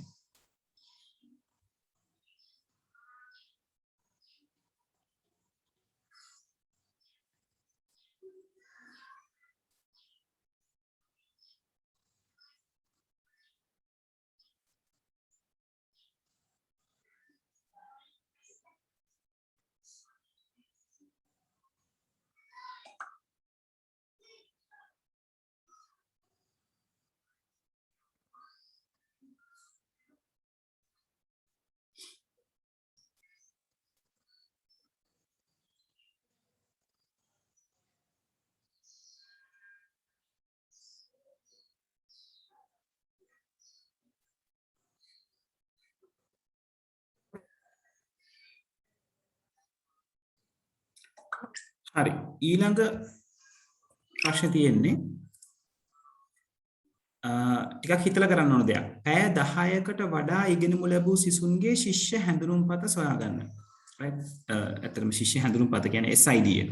හරි ඊළඟ ප්‍රශ්නේ තියෙන්නේ ටිකක් හිතලා කරන්න ඕන දෙයක්. පැය 10කට වඩා ඉගෙනමු ලැබූ සිසුන්ගේ ශිෂ්‍ය හැඳුනුම්පත සොයාගන්න. right? ඇත්තටම ශිෂ්‍ය හැඳුනුම්පත කියන්නේ SID එක.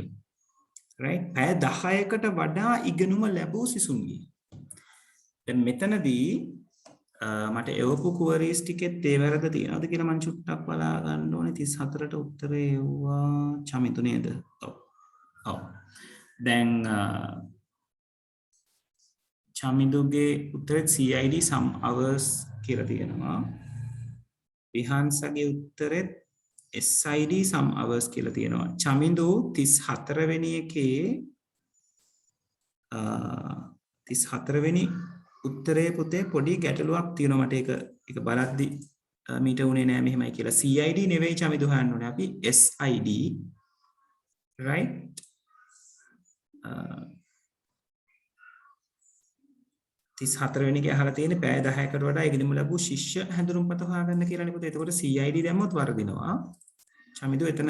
right? පැය 10කට වඩා ඉගෙනුම ලැබූ සිසුන්ගේ. දැන් මෙතනදී මට එවපු queries ටිකෙත් ඒ වැරද්ද තියෙනවද කියලා මම චුට්ටක් බලා ගන්න ඕනේ. 34ට උත්තරේ එවුවා චමිතු නේද? ඔව්. ඔව්. දැන් චමිදුගේ උත්තරේ CID some hours කියලා තියෙනවා. විහාන්සගේ උත්තරෙත් SID some hours කියලා තියෙනවා. චමිදු 34 වෙනි එකේ 34 වෙනි උත්තරේ පුතේ පොඩි ගැටලුවක් තියෙනවා මට ඒක බලද්දි මීට උනේ නෑ මෙහෙමයි කියලා. CID නෙවෙයි චමිදු හොයන්න ඕනේ. අපි SID right 34 වෙනි එකේ අහලා තියෙන්නේ පැය 10කට වඩා ඉගෙනීම ලැබූ ශිෂ්‍ය හැඳුනුම්පත හොයාගන්න කියලානේ පුතේ. එතකොට CID දැම්මොත් වර්ධිනවා. චමිදු එතන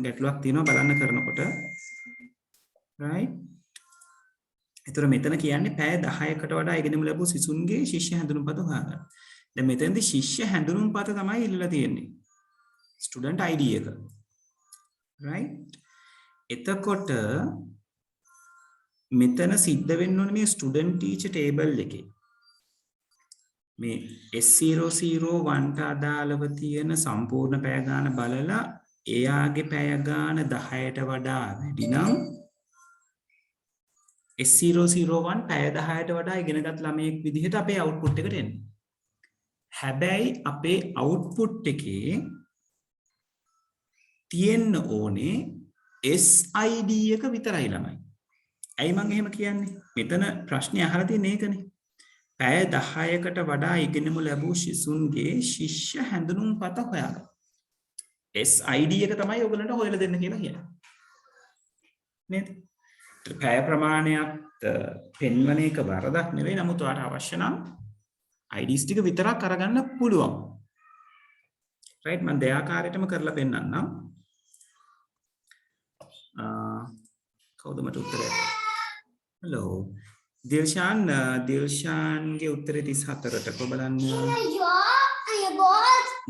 ගැටලුවක් තියෙනවා බලන්න කරනකොට. right එතකොට මෙතන කියන්නේ පැය 10කට වඩා ඉගෙනීම ලැබූ සිසුන්ගේ ශිෂ්‍ය හැඳුනුම්පත හොයාගන්න. දැන් මෙතනදී ශිෂ්‍ය හැඳුනුම්පත තමයි ඉල්ලලා තියෙන්නේ. ස්ටුඩන්ට් ID එක. right එතකොට මෙතන සිද්ධ වෙන්න ඕනේ මේ ස්ටුඩන්ට් ටීචර් ටේබල් එකේ මේ S001ට අදාළව තියෙන සම්පූර්ණ පැය ගාන බලලා එයාගේ පැය ගාන 10ට වඩා වැඩි නම් S001 පැය 10ට වඩා ඉගෙනගත් ළමයෙක් විදිහට අපේ අවුට්පුට් එකට එන්නේ. හැබැයි අපේ අවුට්පුට් එකේ තියෙන්න ඕනේ SID එක විතරයි ළමයි. ඇයි මම එහෙම කියන්නේ? මෙතන ප්‍රශ්නේ අහලා තියෙන්නේ ඒකනේ. පැය 10කට වඩා ඉගෙනීම ලැබූ සිසුන්ගේ ශිෂ්‍ය හැඳුනුම්පත හොයාගන්න. SID එක තමයි ඔයගලන්ට හොයලා දෙන්න කියලා කියන්නේ. නේද? පැය ප්‍රමාණයක් පෙන්වන එක වරදක් නෙවෙයි. නමුත් ඔයාලට අවශ්‍ය නම් IDs ටික විතරක් අරගන්න පුළුවන්. right මම දෙයාකාරයටම කරලා පෙන්නන්නම්. කවුද මට උත්තරය? hello දිල්ෂාන්ගේ උත්තරේ 34ට කො බලන්න.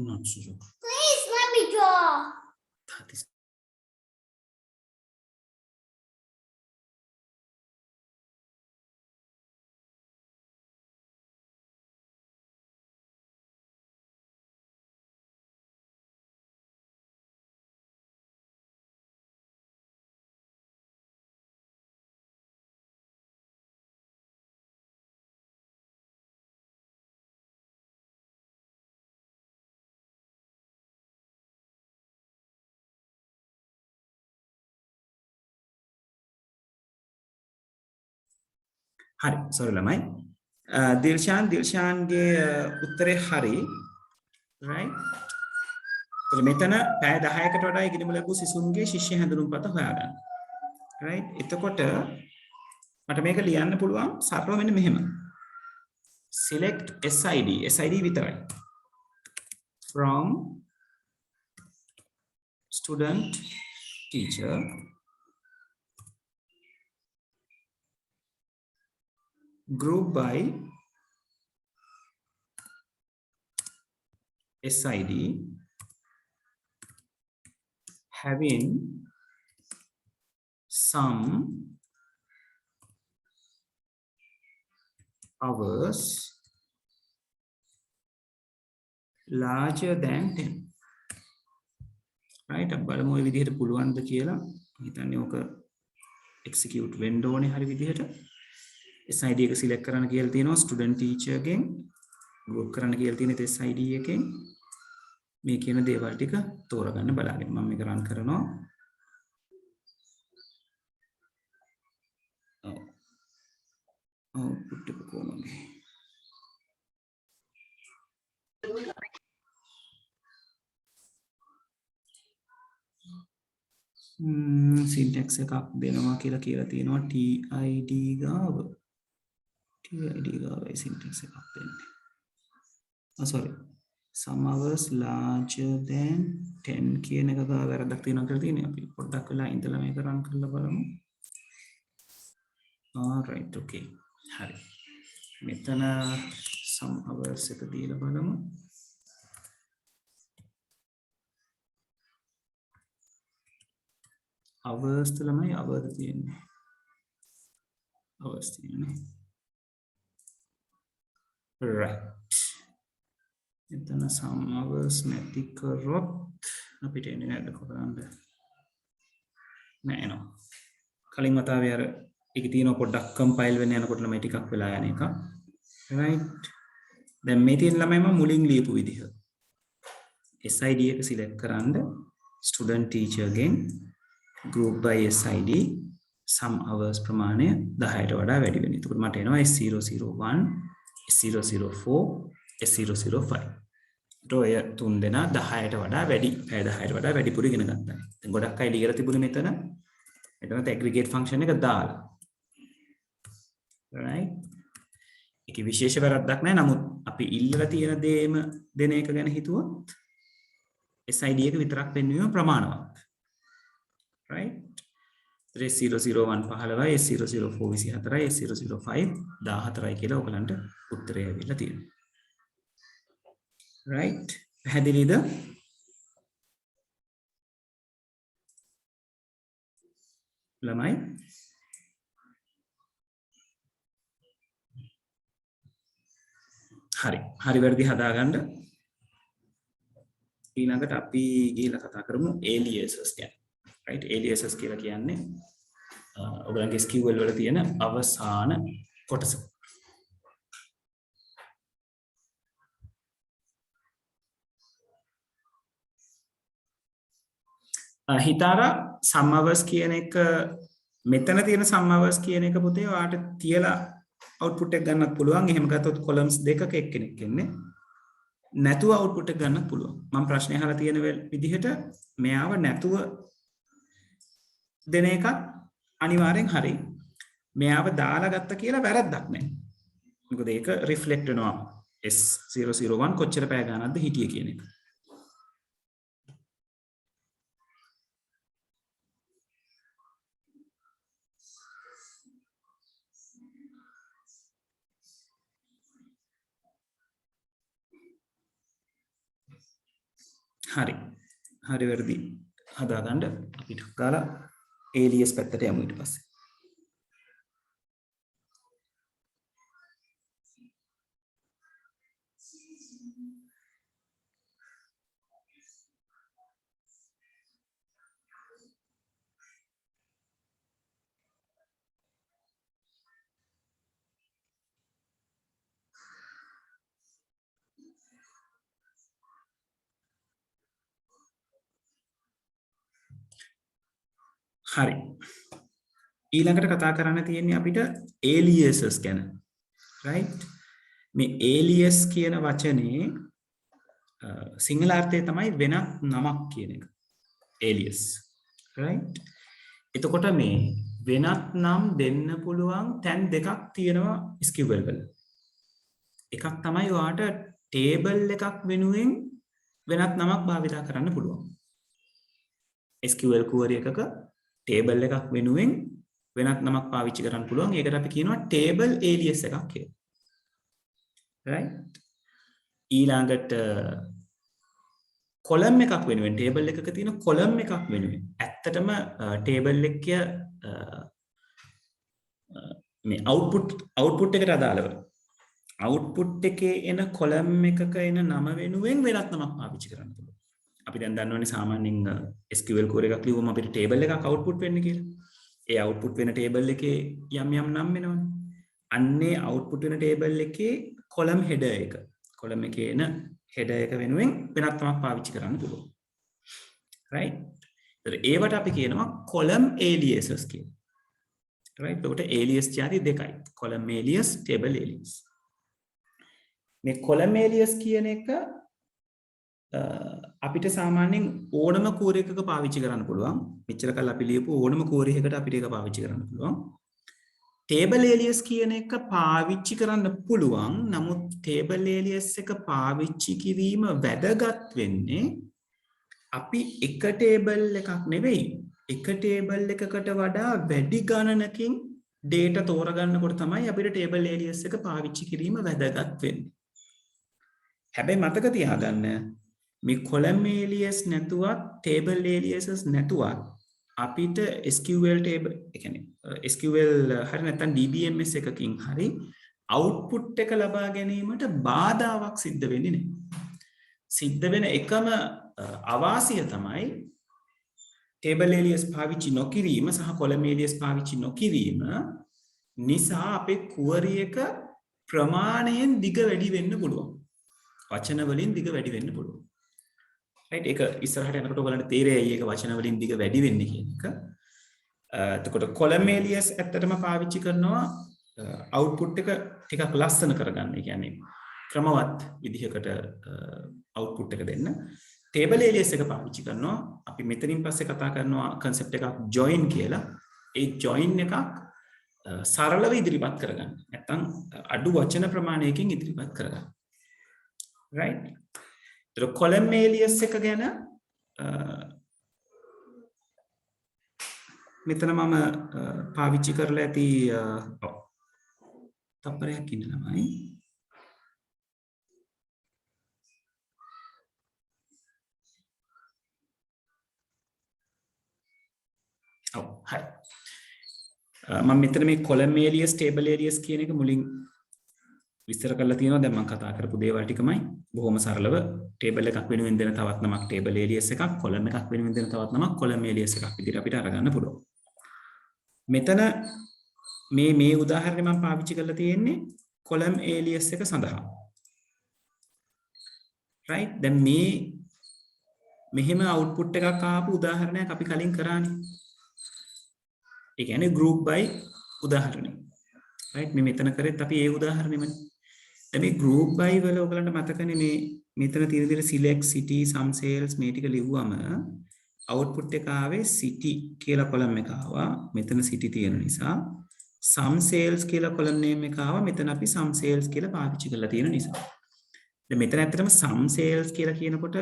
not sure. Please let me draw. හරි sorry ළමයි. දිල්ෂාන්ගේ උත්තරේ හරි. right මෙතන පැය 10කට වඩා ඉගෙනීම ලැබූ සිසුන්ගේ ශිෂ්‍ය හැඳුනුම්පත හොයාගන්න. right එතකොට මට මේක ලියන්න පුළුවන් සරලව මෙන්න මෙහෙම. select SID විතරයි. from student teacher group by SID having some hours larger than 10. right බලමු ඔය විදිහට පුළුවන්ද කියලා. හිතන්නේ ඕක execute වෙන්න ඕනේ හරි විදිහට. SID එක select කරන්න කියලා තියෙනවා student teacher ගෙන් group කරන්න කියලා තියෙන SID එකෙන් මේ කියන දේවල් ටික තෝරගන්න බලන්න. මම මේක run කරනවා. output එක කොහොමද? syntax එකක් දෙනවා කියලා තියෙනවා TID ගාව. TID ගාවයි syntax එකක් දෙන්නේ. sorry some hours larger than 10 කියන එක ගා වැරද්දක් තියෙනවා කියලා තියෙනවා. අපි පොඩ්ඩක් වෙලා ඉඳලා මේක රන් කරලා බලමු. right okay. හරි. මෙතන some hours එක දීලා බලමු. hours ළමයි hours තියෙන්නේ. hours තියෙන්නේ. right. එතන some hours නැති කරොත් අපිට එන්නේ නැද්ද කොහොමද? නෑ නෝ. කලින් වතාවේ අර ඒක තියෙන පොඩ්ඩක් කම්පයිල් වෙන්න යනකොට ළමයි ටිකක් වෙලා යන එක. right. දැන් මේ තියෙන ළමයි මම මුලින් ලියපු විදිහ. SID එක සිලෙක්ට් කරන්න student teacher ගෙන් group by SID some hours ප්‍රමාණය 10ට වඩා වැඩි වෙනවා. එතකොට මට එනවා S001 S004 S005. ඔය තුන් දෙනා 10ට වඩා වැඩි, පැය 10ට වඩා වැඩිපුර ඉගෙන ගත්තා. දැන් ගොඩක් අය ලියලා තිබුණේ මෙතන. මෙතනත් aggregate function එක දාලා. right. ඒක විශේෂ වැරද්දක් නැහැ. නමුත් අපි ඉල්ලලා තියෙන දේම දෙන එක ගැන හිතුවොත් SID එක විතරක් පෙන්වීම ප්‍රමාණවත්. right. S001 15යි, S004 24යි, S005 14යි කියලා ඔයගලන්ට උත්තරය ඇවිල්ලා තියෙනවා. right. පැහැදිලිද? ළමයි හරි. හරි වැරදි හදාගන්න. ඊළඟට අපි ගිහලා කතා කරමු aliases ගැන. right. aliases කියලා කියන්නේ ඔයගලගේ SQL වල තියෙන අවසාන කොටස. හිතාරා some hours කියන එක මෙතන තියෙන some hours කියන එක පුතේ ඔයාට තියලා output එක ගන්නත් පුළුවන්. එහෙම ගත්තොත් columns දෙකක එක්කෙනෙක් ඉන්නේ. නැතුව output එක ගන්නත් පුළුවන්. මම ප්‍රශ්නේ අහලා තියෙන විදිහට මෙයාව නැතුව දෙන එකත් අනිවාර්යෙන් හරි. මෙයාව දාලා ගත්ත කියලා වැරද්දක් නැහැ. මොකද ඒක රිෆ්ලෙක්ට් වෙනවා S001 කොච්චර පැය ගන්නක්ද හිටියේ කියන එක. හරි. හරි වැරදි හදාගන්න අපිට කාලා alias පැත්තට යමු ඊට පස්සේ. හරි. ඊළඟට කතා කරන්න තියෙන්නේ අපිට aliases ගැන. right. මේ alias කියන වචනේ සිංහල අර්ථය තමයි වෙනත් නමක් කියන එක. alias. right. එතකොට මේ වෙනත් නම් දෙන්න පුළුවන් තැන් දෙකක් තියෙනවා SQL වල. එකක් තමයි ඔයාට table එකක් වෙනුවෙන් වෙනත් නමක් භාවිත කරන්න පුළුවන්. SQL query එකක table එකක් වෙනුවෙන් වෙනත් නමක් පාවිච්චි කරන්න පුළුවන්. ඒකට අපි කියනවා table alias එකක් කියලා. right. ඊළඟට column එකක් වෙනුවෙන් table එකක තියෙන column එකක් වෙනුවෙන් ඇත්තටම table එකේ මේ output එකට අදාළව output එකේ එන column එකක එන නම වෙනුවෙන් වෙනත් නමක් පාවිච්චි කරන්න පුළුවන්. අපි දැන් දන්නවනේ සාමාන්‍යයෙන් SQL query එකක් ලියුවම අපිට table එකක් output වෙන්නේ කියලා. ඒ output වෙන table එකේ යම් නම් වෙනවනේ. අන්නේ output වෙන table එකේ column header එක. column එකේ එන header එක වෙනුවෙන් වෙනත් නමක් පාවිච්චි කරන්න පුළුවන්. right. ඒවට අපි කියනවා column aliases කියලා. right. ඒකට alias ಜಾති දෙකයි. column alias, table alias. මේ column alias කියන එක අපිට සාමාන්‍යයෙන් ඕනම query එකක පාවිච්චි කරන්න පුළුවන්. මෙච්චර කල් අපි ලියපු ඕනම query එකකට අපිට ඒක පාවිච්චි කරන්න පුළුවන්. table alias කියන එක පාවිච්චි කරන්න පුළුවන්. නමුත් table alias එක පාවිච්චි කිරීම වැදගත් වෙන්නේ අපි එක table එකක් නෙවෙයි. එක table එකකට වඩා වැඩි ගණනකින් data තෝරගන්නකොට තමයි අපිට table alias එක පාවිච්චි කිරීම වැදගත් වෙන්නේ. හැබැයි මතක තියාගන්න මේ column alias නැතුවත් table aliases නැතුවත් අපිට SQL table ඒ කියන්නේ SQL හරි නැත්නම් DBMS එකකින් හරි output එක ලබා ගැනීමට බාධාවක් සිද්ධ වෙන්නේ නැහැ. සිද්ධ වෙන එකම අවාසිය තමයි table alias පාවිච්චි නොකිරීම සහ column alias පාවිච්චි නොකිරීම නිසා අපේ query එක ප්‍රමාණයෙන් දිග වැඩි වෙන්න පුළුවන්. වචන වලින් දිග වැඩි වෙන්න පුළුවන්. right ඒක ඉස්සරහට යනකොට ඔයගලන්ට තේරෙයි ඒක වචන වලින් දිග වැඩි වෙන්නේ කියන එක. එතකොට column alias ඇත්තටම පාවිච්චි කරනවා output එක ටිකක් ලස්සන කරගන්න. ඒ කියන්නේ ක්‍රමවත් විදිහකට output එක දෙන්න. table alias එක පාවිච්චි කරනවා අපි මෙතනින් පස්සේ කතා කරනවා concept එකක් join කියලා. ඒ join එකක් සරලව ඉදිරිපත් කරගන්න. නැත්නම් අඩු වචන ප්‍රමාණයකින් ඉදිරිපත් කරගන්න. right the column alias එක ගැන මෙතන මම පාවිච්චි කරලා ඇති තප්පරයක් ඉන්න ළමයි හරි මම මෙතන මේ column alias table alias කියන එක මුලින් විස්තර කරලා තියෙනවා. දැන් මම කතා කරපු දේවල් ටිකමයි බොහොම සරලව table එකක් වෙනුවෙන් දෙන තවත් නමක් table alias එකක්, column එකක් වෙනුවෙන් දෙන තවත් නමක් column alias එකක් විදිහට අපිට අරගන්න පුළුවන්. මෙතන මේ උදාහරණය මම පාවිච්චි කරලා තියෙන්නේ column alias එක සඳහා. right දැන් මෙහෙම output එකක් ආපු උදාහරණයක් අපි කලින් කරානේ. ඒ කියන්නේ group by උදාහරණය. right මේ මෙතන කරෙත් අපි ඒ උදාහරණෙමනේ. දැන් මේ group by වල ඔයගලන්ට මතකනේ මේ මෙතන තියෙන විදිහට select city sum sales මේ ටික ලිව්වම output එක ආවේ city කියලා column එක ආවා. මෙතන city තියෙන නිසා sum sales කියලා column name එක ආවා. මෙතන අපි sum sales කියලා පාවිච්චි කරලා තියෙන නිසා. දැන් මෙතන ඇත්තටම sum sales කියලා කියනකොට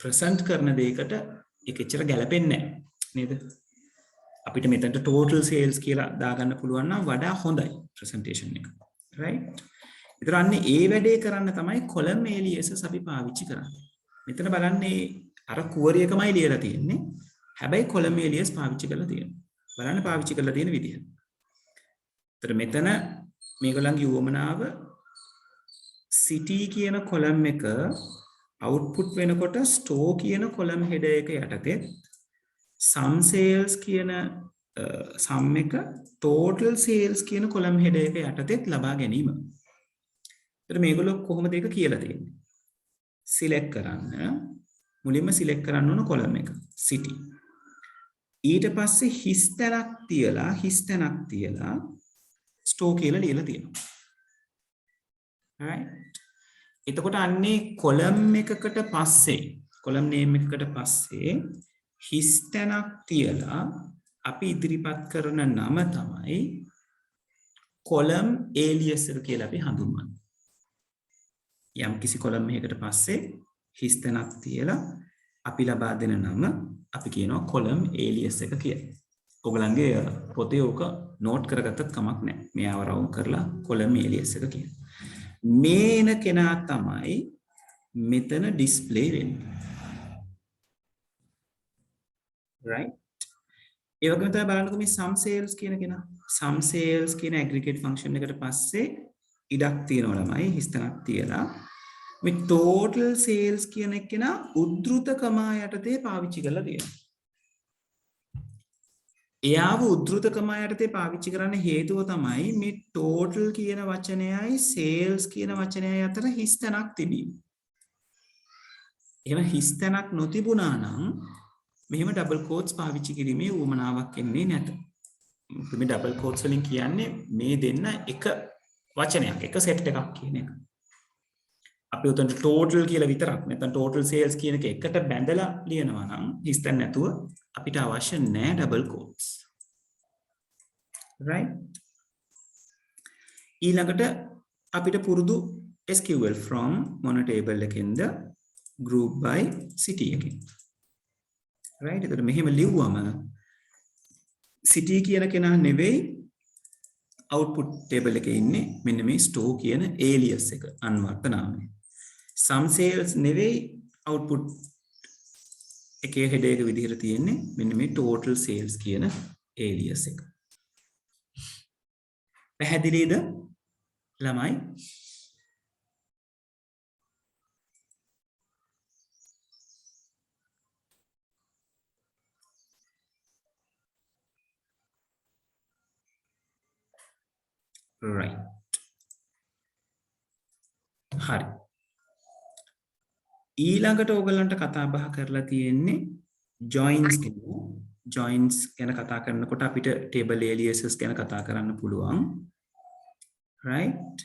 present කරන දෙයකට ඒක එච්චර ගැලපෙන්නේ නැහැ නේද? අපිට මෙතනට total sales කියලා දාගන්න පුළුවන් නම් වඩා හොඳයි presentation එක. right? ඒතර අන්නේ ඒ වැඩේ කරන්න තමයි column aliases අපි පාවිච්චි කරන්නේ. මෙතන බලන්නේ අර query එකමයි ලියලා තියෙන්නේ. හැබැයි column alias පාවිච්චි කරලා තියෙනවා. බලන්න පාවිච්චි කරලා තියෙන විදිහ. ඒතර මෙතන මේගොල්ලන්ගේ උවමනාව city කියන column එක output වෙනකොට store කියන column header එක යටතේ sum sales කියන sum එක total sales කියන column header එක යටතේ ලබා ගැනීම. ඒතර මේගොල්ලෝ කොහොමද ඒක කියලා තියෙන්නේ? select කරන්න මුලින්ම select කරන්න ඕන column එක city. ඊට පස්සේ හිස් තැනක් තියලා store කියලා ලියලා තියෙනවා. right එතකොට අන්නේ column එකකට පස්සේ column name එකකට පස්සේ හිස් තැනක් තියලා අපි ඉදිරිපත් කරන නම තමයි column alias එක කියලා අපි හඳුන්වන්නේ. යම් කිසි column එකකට පස්සේ හිස් තැනක් තියලා අපි ලබා දෙන නම අපි කියනවා column alias එක කියලා. ඔයගලන්ගේ පොතේ ඕක නෝට් කරගත්තත් කමක් නැහැ. මෙයාව රවුම් කරලා column alias එක කියනවා. මේන කෙනා තමයි මෙතන display වෙන්නේ. right ඒ වගේම තමයි බලන්නකො මේ sum sales කියන කෙනා sum sales කියන aggregate function එකට පස්සේ ඉඩක් තියෙනවා ළමයි හිස්තනක් තියලා මේ total sales කියන කෙනා උද්දෘතකමා යටතේ පාවිච්චි කරලා තියෙනවා. එයාව උද්දෘතකමා යටතේ පාවිච්චි කරන්න හේතුව තමයි මේ total කියන වචනයයි sales කියන වචනයයි අතර හිස්තනක් තිබීම. එහෙම හිස්තනක් නොතිබුණා නම් මෙහෙම double quotes පාවිච්චි කිරීමේ උවමනාවක් එන්නේ නැත. මේ double quotes වලින් කියන්නේ මේ දෙන්න එක වචනයක් එක set එකක් කියන එක. අපි උතන total කියලා විතරක් නැත්නම් total sales කියන එක එකට බැඳලා ලියනවා නම් හිස්තැන් නැතුව අපිට අවශ්‍ය නැහැ double quotes. right ඊළඟට අපිට පුරුදු SQL from මොන table එකෙන්ද group by city එකෙන්. right? එතකොට මෙහෙම ලිව්වම city කියන කෙනා නෙවෙයි output table එකේ ඉන්නේ මෙන්න මේ store කියන alias එක අන්වර්ථ නාමය. some sales නෙවෙයි output එකේ header එක විදිහට තියෙන්නේ මෙන්න මේ total sales කියන alias එක. පැහැදිලිද ළමයි? right. හරි. ඊළඟට ඕගලන්ට කතා බහ කරලා තියෙන්නේ joins ගැන. joins ගැන කතා කරනකොට අපිට table aliases ගැන කතා කරන්න පුළුවන්. right.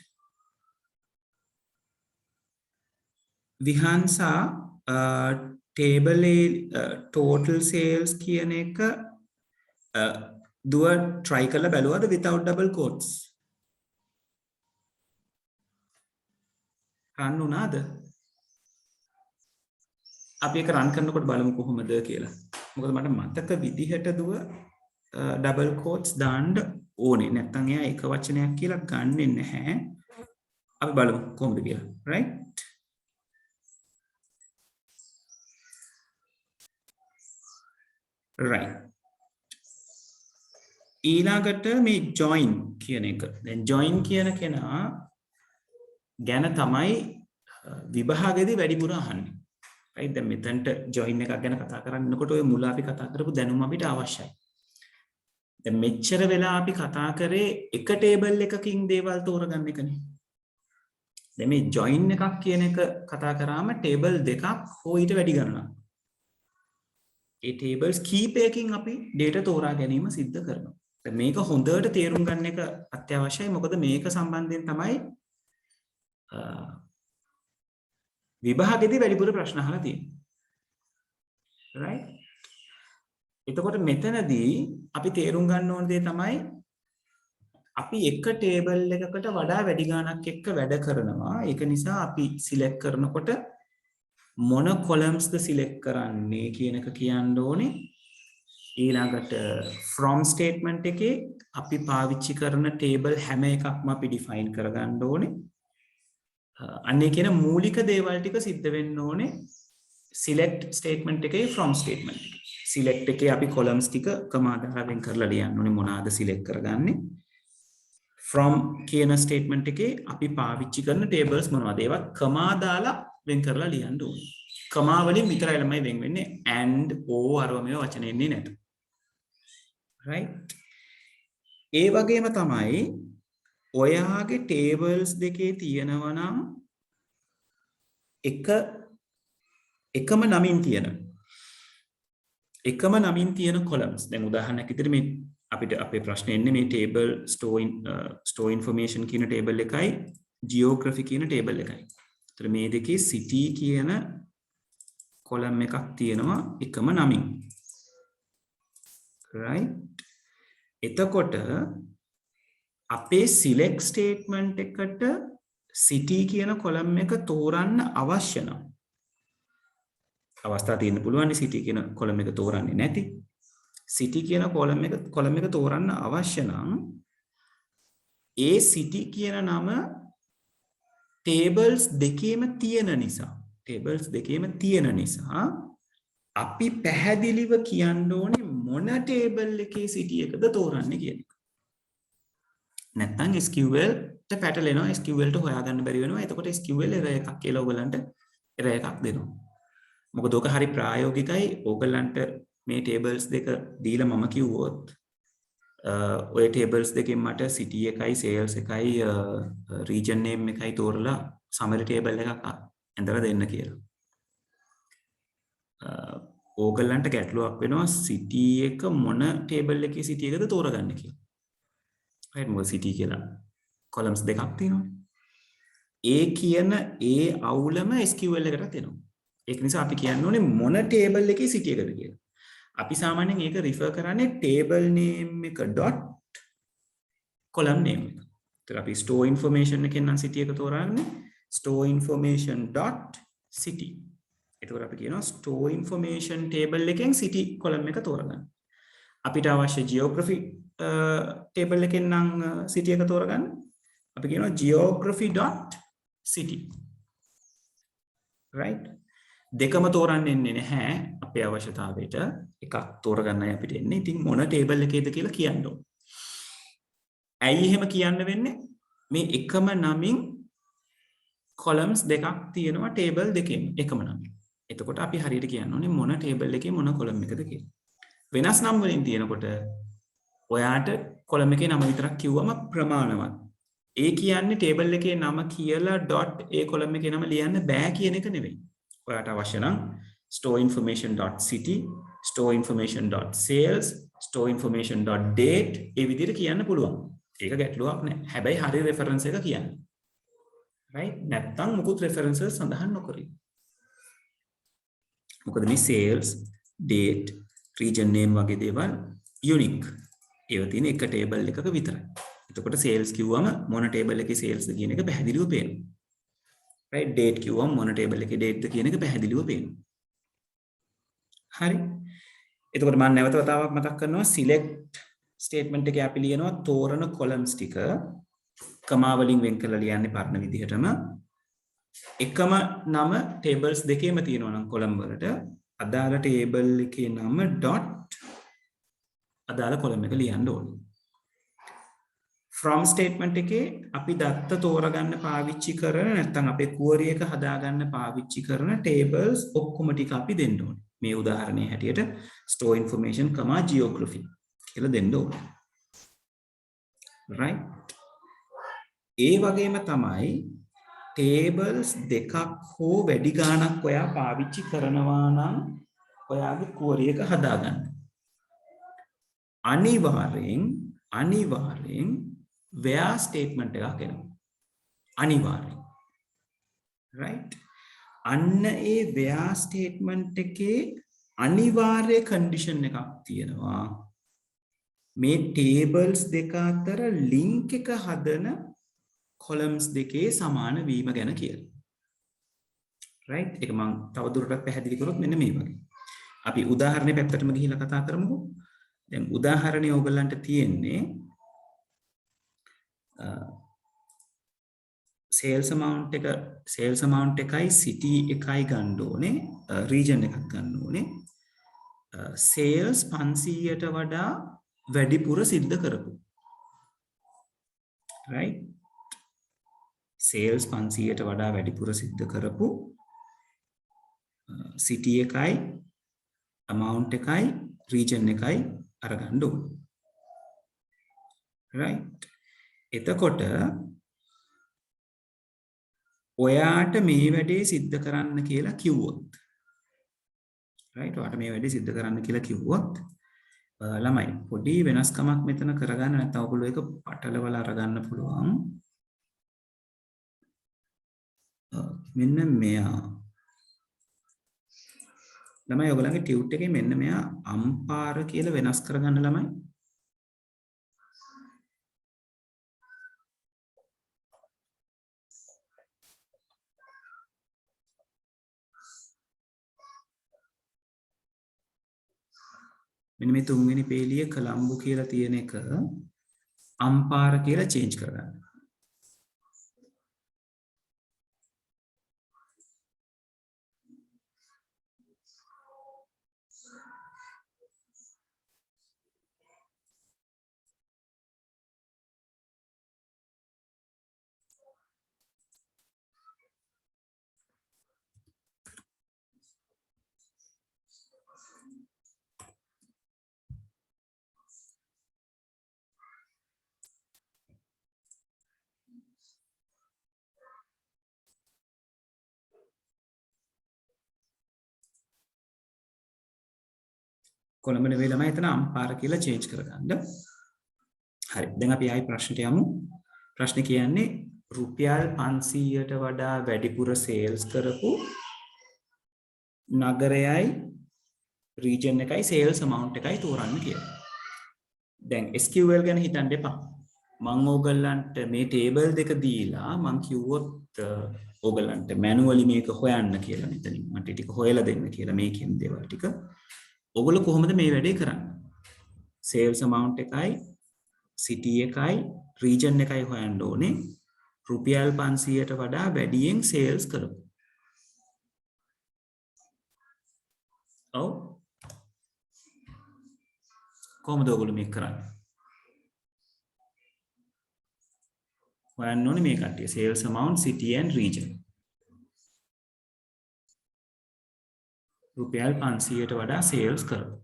විහංසා table total sales කියන එක දුව try කරලා බැලුවද without double quotes? run උනාද? අපි එක run කරනකොට බලමු කොහොමද කියලා. මොකද මට මතක විදිහට දුව double quotes දාන්න ඕනේ. නැත්නම් එයා එක වචනයක් කියලා ගන්නෙ නැහැ. අපි බලමු කොහොමද කියලා. right? right. ඊළඟට මේ join කියන එක. දැන් join කියන කෙනා ගැන තමයි විභාගෙදී වැඩිපුර අහන්නේ. right? දැන් මෙතනට join එකක් ගැන කතා කරනකොට ඔය මුල අපි කතා කරපු දැනුම අපිට අවශ්‍යයි. දැන් මෙච්චර වෙලා අපි කතා කරේ එක table එකකින් දේවල් තෝරගන්න එකනේ. දැන් මේ join එකක් කියන එක කතා කරාම table දෙකක් හෝ ඊට වැඩි ගණනක්. ඒ tables කීපයකින් අපි data තෝරා ගැනීම සිද්ධ කරනවා. දැන් මේක හොඳට තේරුම් ගන්න එක අත්‍යවශ්‍යයි. මොකද මේක සම්බන්ධයෙන් තමයි විභාගෙදී වැඩිපුර ප්‍රශ්න අහලා තියෙන්නේ. right? එතකොට මෙතනදී අපි තේරුම් ගන්න ඕන දේ තමයි අපි එක table එකකට වඩා වැඩි ගණනක් එක්ක වැඩ කරනවා. ඒක නිසා අපි select කරනකොට මොන columns ද select කරන්නේ කියන එක කියන්න ඕනේ. ඊළඟට from statement එකේ අපි පාවිච්චි කරන table හැම එකක්ම අපි define කරගන්න ඕනේ. අන්නේ කියන මූලික දේවල් ටික සිද්ධ වෙන්න ඕනේ select statement එකේ from statement එකේ. select එකේ අපි columns ටික කමා දාලා වෙන් කරලා ලියන්න ඕනේ මොනවාද select කරගන්නේ. from කියන statement එකේ අපි පාවිච්චි කරන tables මොනවද ඒවා කමා දාලා වෙන් කරලා ලියන්න ඕනේ. කමා වලින් විතරයි ළමයි වෙන් වෙන්නේ and or අරව මේ වචන එන්නේ නැත. right? ඒ වගේම තමයි ඔයාගේ tables දෙකේ තියෙනවා නම් එකම නමින් තියෙන columns. දැන් උදාහරණයක් විදිහට මේ අපිට අපේ ප්‍රශ්නේ එන්නේ මේ table store information කියන table එකයි geography කියන table එකයි. ඒතර මේ දෙකේ city කියන column එකක් තියෙනවා එකම නමින්. right? එතකොට අපේ select statement එකට city කියන column එක තෝරන්න අවශ්‍ය නම් අවස්ථා තියෙන්න පුළුවන් city කියන column එක තෝරන්නේ නැති. city කියන column එක තෝරන්න අවශ්‍ය නම් ඒ city කියන නම tables දෙකේම තියෙන නිසා අපි පැහැදිලිව කියන්න ඕනේ මොන table එකේ city එකද තෝරන්නේ කියන එක. නැත්නම් SQL ට පැටලෙනවා. SQL ට හොයාගන්න බැරි වෙනවා. එතකොට SQL error එකක් කියලා ඔයගලන්ට error එකක් දෙනවා. මොකද ඕක හරි ප්‍රායෝගිකයි. ඔයගලන්ට මේ tables දෙක දීලා මම කිව්වොත් ඔය tables දෙකෙන් මට city එකයි sales එකයි region name එකයි තෝරලා summary table එකක් ඇඳලා දෙන්න කියලා. ඕගලන්ට ගැටලුවක් වෙනවා city එක මොන table එකේ city එකද තෝරගන්න කියලා. right? මොකද city කියලා columns දෙකක් තියෙනවා. ඒ කියන ඒ අවුලම SQL එකටත් එනවා. ඒක නිසා අපි කියන්න ඕනේ මොන table එකේ city එකද කියලා. අපි සාමාන්‍යයෙන් ඒක refer කරන්නේ table name එක dot column name එක. එතකොට අපි store information එකෙන් නම් city එක තෝරාගන්නේ store information dot city. එතකොට අපි කියනවා store information table එකෙන් city column එක තෝරගන්න. අපිට අවශ්‍ය geography table එකෙන් නම් city එක තෝරගන්න. අපි කියනවා geography dot city. right? දෙකම තෝරන්න එන්නේ නැහැ අපේ අවශ්‍යතාවයට. එකක් තෝරගන්නයි අපිට එන්නේ. ඉතින් මොන table එකේද කියලා කියන්න ඕන. ඇයි එහෙම කියන්න වෙන්නේ? මේ එකම නමින් columns දෙකක් තියෙනවා table දෙකෙන් එකම නමින්. එතකොට අපි හරියට කියන්න ඕනේ මොන table එකේ මොන column එකද කියලා. වෙනස් නම් වලින් තියෙනකොට ඔයාට column එකේ නම විතරක් කිව්වම ප්‍රමාණවත්. ඒ කියන්නේ table එකේ නම කියලා dot ඒ column එකේ නම ලියන්න බෑ කියන එක නෙවෙයි. ඔයාට අවශ්‍ය නම් store information.city, store information.sales, store information.date ඒ විදිහට කියන්න පුළුවන්. ඒක ගැටලුවක් නෑ. හැබැයි හරි reference එක කියන්න. right? නැත්තම් මුකුත් references සඳහන් නොකරයි. මොකද මේ sales, date, region name වගේ දේවල් unique. ඒව තියෙන එක table එකක විතරයි. එතකොට sales කිව්වම මොන table එකේ sales ද කියන එක පැහැදිලිව පේනවා. right? date කිව්වම මොන table එකේ date ද කියන එක පැහැදිලිව පේනවා. හරි. එතකොට මම නැවත වතාවක් මතක් කරනවා select statement එකේ අපි ලියනවා තෝරන columns ටික කමා වලින් වෙන් කරලා ලියන්නේ පරණ විදිහටම. එකම නම tables දෙකේම තියෙනවා නම් column වලට අදාළ table එකේ නම dot අදාළ column එක ලියන්න ඕනේ. from statement එකේ අපි දත්ත තෝරගන්න පාවිච්චි කරන නැත්නම් අපේ query එක හදාගන්න පාවිච්චි කරන tables ඔක්කොම ටික අපි දෙන්න ඕනේ. මේ උදාහරණයේ හැටියට store information, geography කියලා දෙන්න ඕනේ. right? ඒ වගේම තමයි tables දෙකක් හෝ වැඩි ගාණක් ඔයා පාවිච්චි කරනවා නම් ඔයාගේ query එක හදාගන්න. අනිවාර්යෙන් where statement එකක් එනවා. අනිවාර්යෙන්. right? අන්න ඒ where statement එකේ අනිවාර්ය condition එකක් තියෙනවා. මේ tables දෙක අතර link එක හදන columns දෙකේ සමාන වීම ගැන කියලා. right? ඒක මම තවදුරටත් පැහැදිලි කරොත් මෙන්න මේ වගේ. අපි උදාහරණයක් පැත්තටම ගිහිල්ලා කතා කරමුකෝ. දැන් උදාහරණය ඔයගලන්ට තියෙන්නේ sales amount එකයි city එකයි ගන්න ඕනේ, region එකක් ගන්න ඕනේ. sales 500ට වඩා වැඩිපුර සිද්ධ කරපු. right? sales 500ට වඩා වැඩිපුර සිද්ධ කරපු city එකයි amount එකයි region එකයි අරගන්න ඕනේ. right? එතකොට ඔයාට මේ වැඩේ සිද්ධ කරන්න කියලා කිව්වොත් right? ඔයාට මේ වැඩේ සිද්ධ කරන්න කියලා කිව්වොත් ළමයි පොඩි වෙනස්කමක් මෙතන කරගන්න නැත්නම් ඔයගොල්ලෝ ඒක පටලවලා අරගන්න පුළුවන්. මෙන්න මෙයා ළමයි ඔයගොල්ලන්ගේ ටියුට් එකේ මෙන්න මෙයා අම්පාර කියලා වෙනස් කරගන්න ළමයි. මෙන්න මේ තුන්වෙනි පේලිය කොළඹ කියලා තියෙන එක අම්පාර කියලා චේන්ජ් කරගන්න. කොළඹ නෙවෙයි ළමයි එතන අම්පාර කියලා චේන්ජ් කරගන්න. හරි. දැන් අපි ආයි ප්‍රශ්නට යමු. ප්‍රශ්නේ කියන්නේ රුපියල් 500ට වඩා වැඩිපුර සේල්ස් කරපු නගරයයි region එකයි sales amount එකයි තෝරන්න කියලා. දැන් SQL ගැන හිතන්න එපා. මම ඕගොල්ලන්ට මේ ටේබල් දෙක දීලා මම කිව්වොත් ඕගොල්ලන්ට මැනුවලි මේක හොයන්න කියලා මෙතනින් මට ටික හොයලා දෙන්න කියලා මේකෙන් දේවල් ටික ඕගොල්ලෝ කොහොමද මේ වැඩේ කරන්නේ sales amount එකයි city එකයි region එකයි හොයන්න ඕනේ රුපියල් 500ට වඩා වැඩියෙන් sales කරමු ඔව් කොහොමද ඔයගොල්ලෝ මේක කරන්නේ හොයන්න ඕනේ මේ කට්ටිය sales amount city and region රුපියල් 500ට වඩා sales කරමු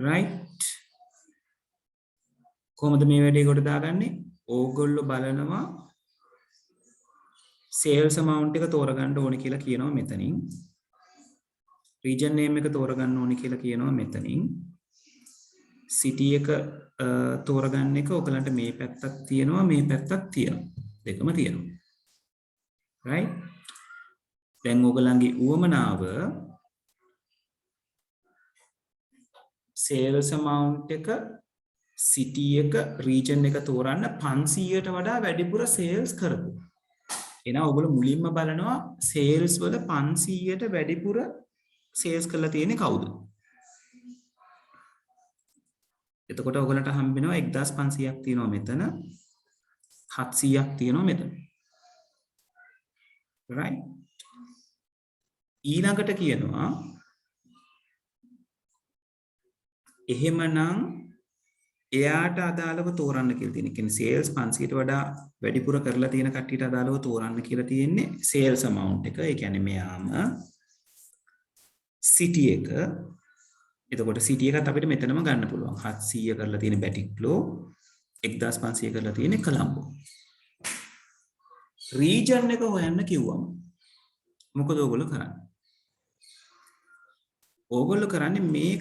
right කොහොමද මේ වැඩේ කොට දාගන්නේ ඕගොල්ලෝ බලනවා sales amount එක තෝරගන්න ඕනේ කියලා කියනවා මෙතනින් region name එක තෝරගන්න ඕනේ කියලා කියනවා මෙතනින් city එක තෝරගන්න එක ඔයගලන්ට මේ පැත්තක් තියෙනවා මේ පැත්තක් තියෙනවා දෙකම තියෙනවා right දැන් ඔයගලන්ගේ උවමනාව sales amount එක city එක region එක තෝරන්න 500ට වඩා වැඩිපුර sales කරපු එහෙනම් ඔයගොල්ලෝ මුලින්ම බලනවා sales වල 500ට වැඩිපුර sales කරලා තියෙන්නේ කවුද? එතකොට ඔයගලන්ට හම්බ වෙනවා 1500ක් තියෙනවා මෙතන 700ක් තියෙනවා මෙතන. right? ඊළඟට කියනවා එහෙමනම් එයාට අදාළව තෝරන්න කියලා තියෙන. කියන්නේ sales 500ට වඩා වැඩිපුර කරලා තියෙන කට්ටියට අදාළව තෝරන්න කියලා තියෙන්නේ sales amount එක. ඒ කියන්නේ මෙයාම city එක එතකොට city එකත් අපිට මෙතනම ගන්න පුළුවන් 700 කරලා තියෙන බැටික්ලෝ 1500 කරලා තියෙන කොළඹ region එක හොයන්න කිව්වම මොකද ඕගොල්ලෝ කරන්නේ ඕගොල්ලෝ කරන්නේ මේ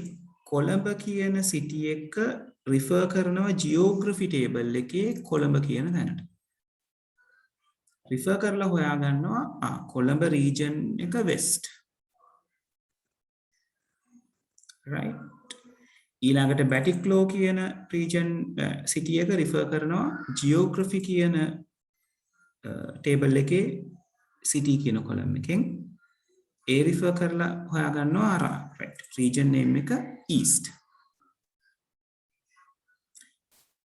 කොළඹ කියන city එක refer කරනවා geography table එකේ කොළඹ කියන තැනට refer කරලා හොයා ගන්නවා කොළඹ region එක west right ඊළඟට බැටික්ලෝ කියන region city එක refer කරනවා geography කියන table එකේ city කියන column එකෙන් ඒ refer කරලා හොයා ගන්නවා right region name එක east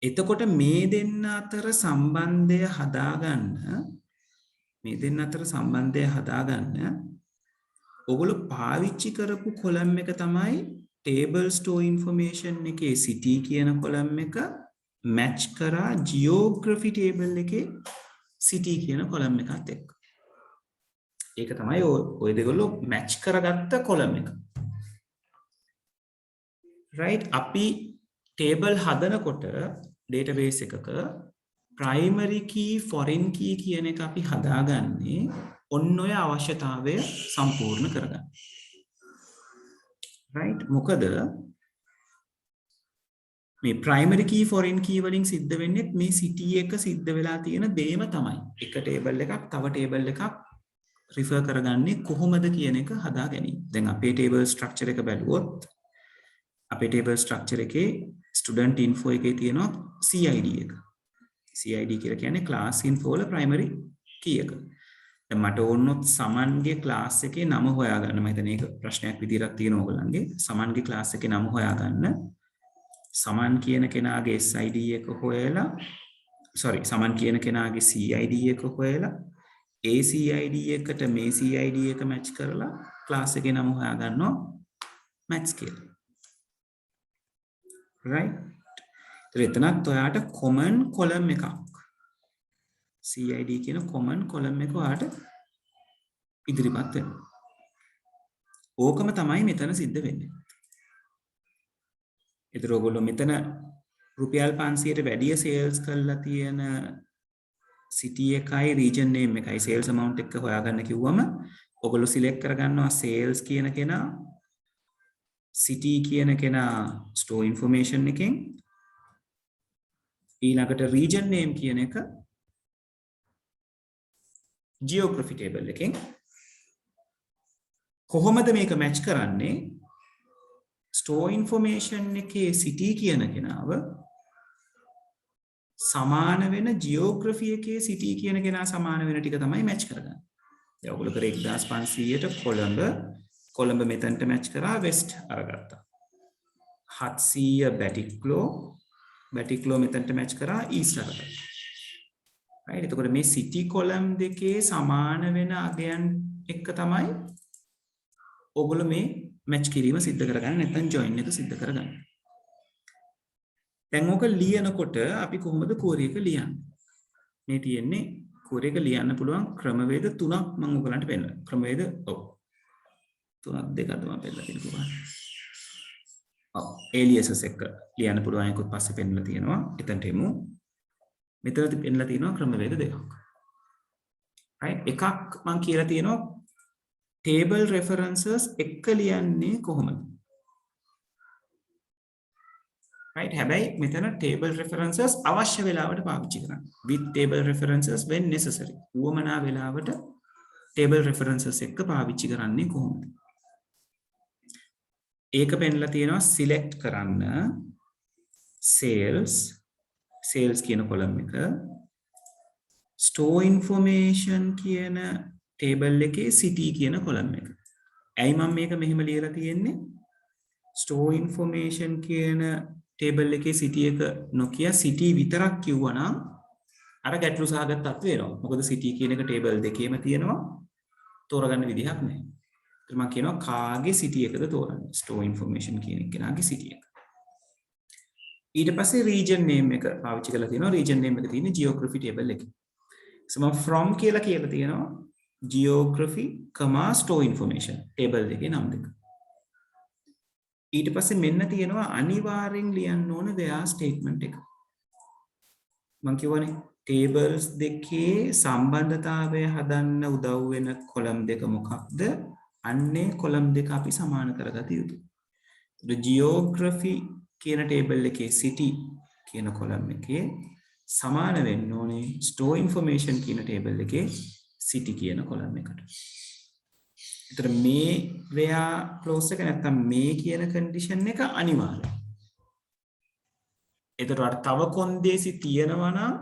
එතකොට මේ දෙන්න අතර සම්බන්ධය හදාගන්න ඔගොල්ලෝ පාවිච්චි කරපු කොලම් එක තමයි table store information එකේ city කියන කොලම් එක match කරා geography table එකේ city කියන කොලම් එකත් එක්ක. ඒක තමයි ඔය දෙගොල්ලෝ match කරගත්ත කොලම් එක. right අපි table හදනකොට database එකක primary key foreign key කියන එක අපි හදාගන්නේ ඔන්න ඔය අවශ්‍යතාවය සම්පූර්ණ කරගන්න. right මොකද මේ primary key foreign key වලින් සිද්ධ වෙන්නේ මේ city එක සිද්ධ වෙලා තියෙන දේම තමයි. එක table එකක් තව table එකක් refer කරගන්නේ කොහොමද කියන එක හදා ගැනීම. දැන් අපේ table structure එක බැලුවොත් අපේ table structure එකේ student info එකේ තියෙනවා CID එක. CID කියලා කියන්නේ class info වල primary key එක. දැන් මට ඕනොත් සමන්ගේ class එකේ නම හොයාගන්න. මම හිතන්නේ ඒක ප්‍රශ්නයක් විදිහට තියෙනවා ඔයගොල්ලන්ගේ. සමන්ගේ class එකේ නම හොයාගන්න. සමන් කියන කෙනාගේ SID එක හොයලා සමන් කියන කෙනාගේ CID එක හොයලා ඒ CID එකට මේ CID එක match කරලා class එකේ නම හොයාගන්නවා match කියලා. right එතනත් ඔයාට common column එකක් CID කියන common column එක ඔයාට ඉදිරිපත් වෙනවා. ඕකම තමයි මෙතන සිද්ධ වෙන්නේ. ඒතර ඔයගොල්ලෝ මෙතන රුපියල් 500ට වැඩිය sales කරලා තියෙන city එකයි region name එකයි sales amount එක හොයාගන්න කිව්වම ඔයගොල්ලෝ select කරගන්නවා sales කියන කෙනා city කියන කෙනා store information එකෙන් ඊළඟට region name කියන එක geography table එකෙන් කොහොමද මේක මැච් කරන්නේ store information එකේ city කියන කෙනාව සමාන වෙන geography එකේ city කියන කෙනා සමාන වෙන ටික තමයි මැච් කරගන්නේ. දැන් ඔයගොල්ලෝ කරේ 1500ට කොළඹ මෙතනට මැච් කරා වෙස්ට් අරගත්තා. 700 බැටික්ලෝ මෙතනට මැච් කරා ඊස්ට් අරගත්තා. right එතකොට මේ city column දෙකේ සමාන වෙන අගයන් එක තමයි ඔයගොල්ලෝ මේ මැච් කිරීම සිද්ධ කරගන්න නැත්නම් ජොයින් එක සිද්ධ කරගන්න. දැන් ඕක ලියනකොට අපි කොහොමද query එක ලියන්නේ? මේ තියෙන්නේ query එක ලියන්න පුළුවන් ක්‍රමවේද තුනක් මම ඔයගලන්ට පෙන්නනවා. ක්‍රමවේද තුනක් දෙකක් මම පෙන්නලා තියෙනවා. aliases එක ලියන්න පුළුවන් එකත් පස්සේ පෙන්නලා තියෙනවා. එතනට එමු. මෙතනදී පෙන්නලා තියෙනවා ක්‍රමවේද දෙකක්. right එකක් මම කියලා තියෙනවා table references එක ලියන්නේ කොහොමද? right හැබැයි මෙතන table references අවශ්‍ය වෙලාවට පාවිච්චි කරන්න. with table references when necessary. උවමනා වෙලාවට table references එක පාවිච්චි කරන්නේ කොහොමද? ඒක පෙන්නලා තියෙනවා select කරන්න sales කියන column එක store information කියන table එකේ city කියන column එක. ඇයි මම මේක මෙහෙම ලියලා තියෙන්නේ? store information කියන table එකේ city එක නොකිය city විතරක් කිව්වනම් අර ගැටලු සහගත තත්ත්වය එනවා. මොකද city කියන එක table දෙකේම තියෙනවා. තෝරගන්න විදිහක් නැහැ. ඒත් මම කියනවා කාගේ city එකද තෝරන්න. store information කියන කෙනාගේ city එක. ඊට පස්සේ region name එක පාවිච්චි කරලා තියෙනවා. region name එක තියෙන්නේ geography table එකේ. so මම from කියලා තියෙනවා geography, store information table එකේ නම් දෙක. ඊට පස්සේ මෙන්න තියෙනවා අනිවාර්යෙන් ලියන්න ඕන where statement එක. මම කියවනේ tables දෙකේ සම්බන්ධතාවය හදන්න උදව් වෙන column දෙක මොකක්ද? අන්නේ column දෙක අපි සමාන කරගත යුතුයි. the geography කියන table එකේ city කියන column එකේ සමාන වෙන්න ඕනේ store information කියන table එකේ city කියන column එකට. ඒතර මේ where clause එක නැත්තම් මේ කියන condition එක අනිවාර්යයි. ඒතර අර තව කොන්දේසි තියෙනවා නම්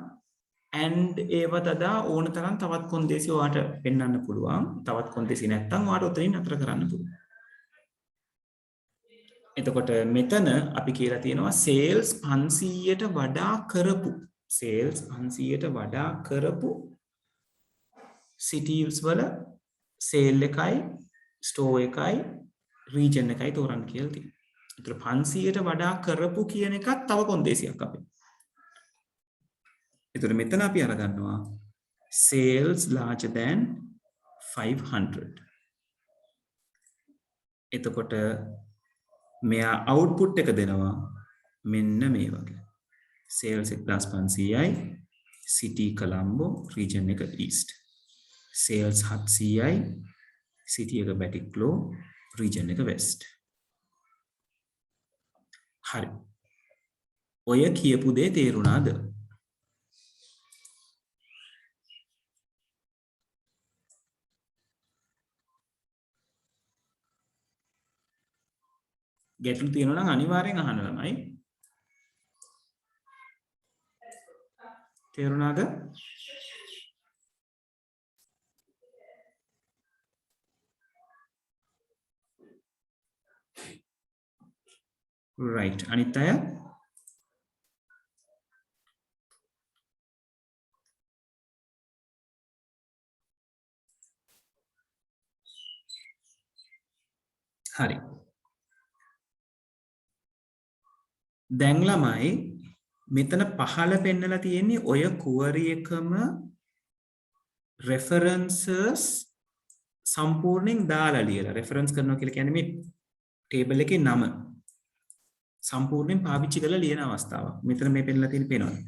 and ඒව දදා ඕන තරම් තවත් කොන්දේසි ඔයාට පෙන්වන්න පුළුවන්. තවත් කොන්දේසි නැත්තම් ඔයාට උතනින් අතර කරන්න පුළුවන්. එතකොට මෙතන අපි කියලා තියෙනවා sales 500ට වඩා කරපු cities වල sale එකයි store එකයි region එකයි තෝරන්න කියලා තියෙනවා. ඒතර 500ට වඩා කරපු කියන එකත් තව කොන්දේසියක් අපේ. ඒතර මෙතන අපි අරගන්නවා sales larger than 500. එතකොට මෙයා output එක දෙනවා මෙන්න මේ වගේ. sales 1500යි city Colombo region එක east. sales 700යි city එක Batticlow region එක west. හරි. ඔය කියපු දේ තේරුණාද? ගැටලු තියෙනවා නම් අනිවාර්යෙන් අහන්න ළමයි. තේරුණාද? right අනිත් අය හරි. දැන් ළමයි මෙතන පහළ පෙන්නලා තියෙන්නේ ඔය query එකම references සම්පූර්ණයෙන් දාලා ලියලා reference කරනවා කියලා කියන්නේ මේ table එකේ නම සම්පූර්ණයෙන් පාවිච්චි කරලා ලියන අවස්ථාවක්. මෙතන මේ පෙන්නලා තියෙන පේනවද?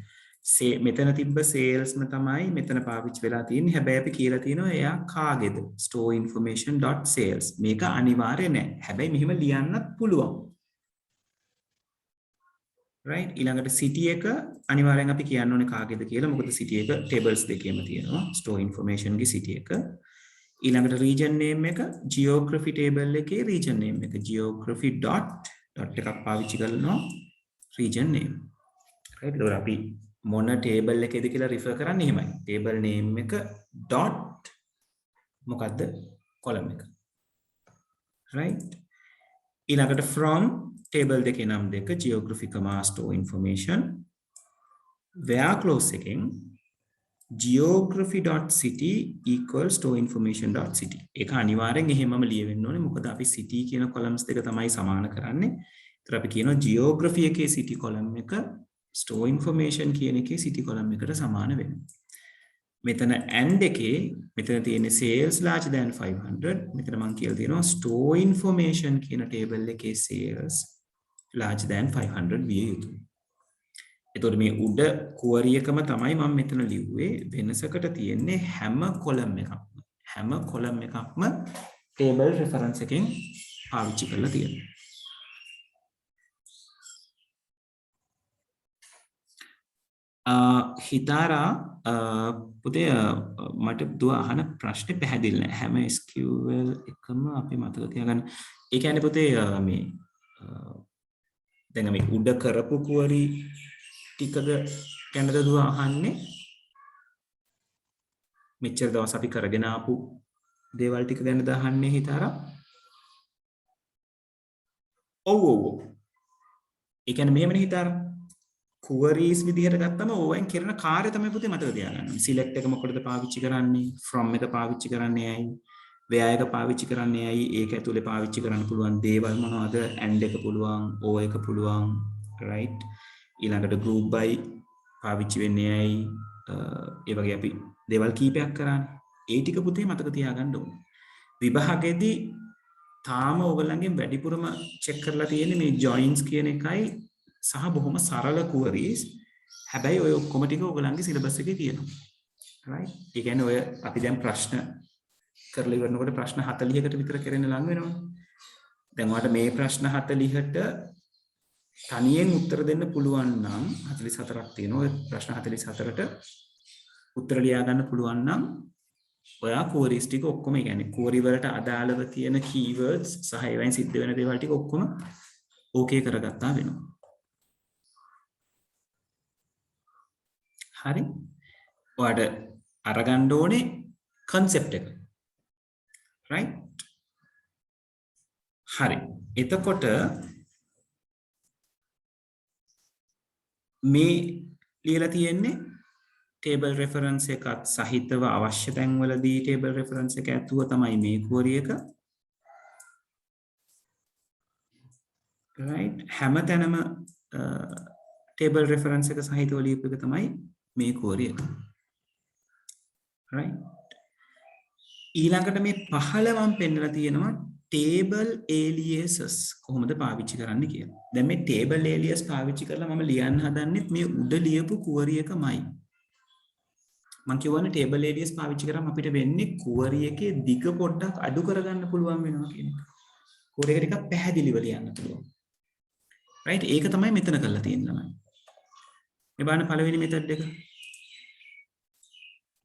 මෙතන තිබ්බ salesම තමයි මෙතන පාවිච්චි වෙලා තියෙන්නේ. හැබැයි අපි කියලා තියෙනවා එයා කාගේද? store information.sales. මේක අනිවාර්ය නෑ. හැබැයි මෙහෙම ලියන්නත් පුළුවන්. right ඊළඟට city එක අනිවාර්යෙන් අපි කියන්න ඕනේ කාගේද කියලා. මොකද city එක tables දෙකේම තියෙනවා. store information ගේ city එක. ඊළඟට region name එක geography table එකේ region name එක geography dot එකක් පාවිච්චි කරනවා region name. right? ඒතකොට අපි මොන table එකේද කියලා refer කරන්නේ එහෙමයි. table name එක dot මොකද්ද column එක. right? ඊළඟට from table දෙකේ නම් දෙක geography comma store information where clause එකෙන් geography.city equals store information.city ඒක අනිවාර්යෙන් එහෙමම ලියවෙන්න ඕනේ මොකද අපි city කියන columns දෙක තමයි සමාන කරන්නේ. ඒතර අපි කියනවා geography එකේ city column එක store information කියන එකේ city column එකට සමාන වෙනවා. මෙතන and එකේ මෙතන තියෙන sales larger than 500 මෙතන මම කියලා තියෙනවා store information කියන table එකේ sales larger than 500 විය යුතුයි. එතකොට මේ උඩ query එකම තමයි මම මෙතන ලිව්වේ වෙනසකට තියෙන්නේ හැම column එකක්ම table reference එකෙන් පාවිච්චි කරලා තියෙනවා. හිතාරා පුතේ මට දුව අහන ප්‍රශ්නේ පැහැදිලි නැහැ. හැම SQL එකම අපි මතක තියාගන්න. ඒ කියන්නේ පුතේ මේ දැන් මේ උඩ කරපු query ටිකද ගැනද දුව අහන්නේ? මෙච්චර දවස් අපි කරගෙන ආපු දේවල් ටික ගැනද අහන්නේ හිතාරා? ඔව්. ඒ කියන්නේ මෙහෙමනේ හිතාරා. queries විදිහට ගත්තම ඕවෙන් කරන කාර්ය තමයි පුතේ මතක තියාගන්න. select එක මොකටද පාවිච්චි කරන්නේ? from එක පාවිච්චි කරන්නේ ඇයි? where එක පාවිච්චි කරන්නේ ඇයි? ඒක ඇතුලේ පාවිච්චි කරන්න පුළුවන් දේවල් මොනවද? and එක පුළුවන්, o එක පුළුවන්, right? ඊළඟට group by පාවිච්චි වෙන්නේ ඇයි? ඒ වගේ අපි දේවල් කීපයක් කරානේ. ඒ ටික පුතේ මතක තියාගන්න ඕනේ. විභාගයේදී තාම ඔයගොල්ලන්ගෙන් වැඩිපුරම check කරලා තියෙන්නේ මේ joins කියන එකයි සහ බොහොම සරල queries. හැබැයි ඔය ඔක්කොම ටික ඔයගොල්ලන්ගේ syllabus එකේ තියෙනවා. right? ඒ කියන්නේ ඔය අපි දැන් ප්‍රශ්න කරලා ඉවරනකොට ප්‍රශ්න 40කට විතර කරන්න ලඟ වෙනවා. දැන් ඔයාලට මේ ප්‍රශ්න 40ට තනියෙන් උත්තර දෙන්න පුළුවන් නම් 44ක් තියෙනවා. ඔය ප්‍රශ්න 44ට උත්තර ලියා ගන්න පුළුවන් නම් ඔයා queries ටික ඔක්කොම ඒ කියන්නේ query වලට අදාළව තියෙන keywords සහ ඒවෙන් සිද්ධ වෙන දේවල් ටික ඔක්කොම okay කරගත්තා වෙනවා. හරි? ඔයාලට අරගන්න ඕනේ concept එක. right? හරි. එතකොට මේ ලියලා තියෙන්නේ table reference එකත් සහිතව අවශ්‍ය තැන්වලදී table reference එක ඇතුව තමයි මේ query එක. right? හැමතැනම table reference එක සහිතව ලියපු එක තමයි මේ query එක. right? ඊළඟට මේ පහළ මම පෙන්නලා තියෙනවා table aliases කොහොමද පාවිච්චි කරන්න කියලා. දැන් මේ table alias පාවිච්චි කරලා මම ලියන්න හදන්නේ මේ උඩ ලියපු query එකමයි. මම කියවනේ table alias පාවිච්චි කරාම අපිට වෙන්නේ query එකේ දිග පොඩ්ඩක් අඩු කරගන්න පුළුවන් වෙනවා කියන එක. query එක ටිකක් පැහැදිලිව ලියන්න පුළුවන්. right? ඒක තමයි මෙතන කරලා තියෙන්නේ. මේ බලන්න පළවෙනි method එක.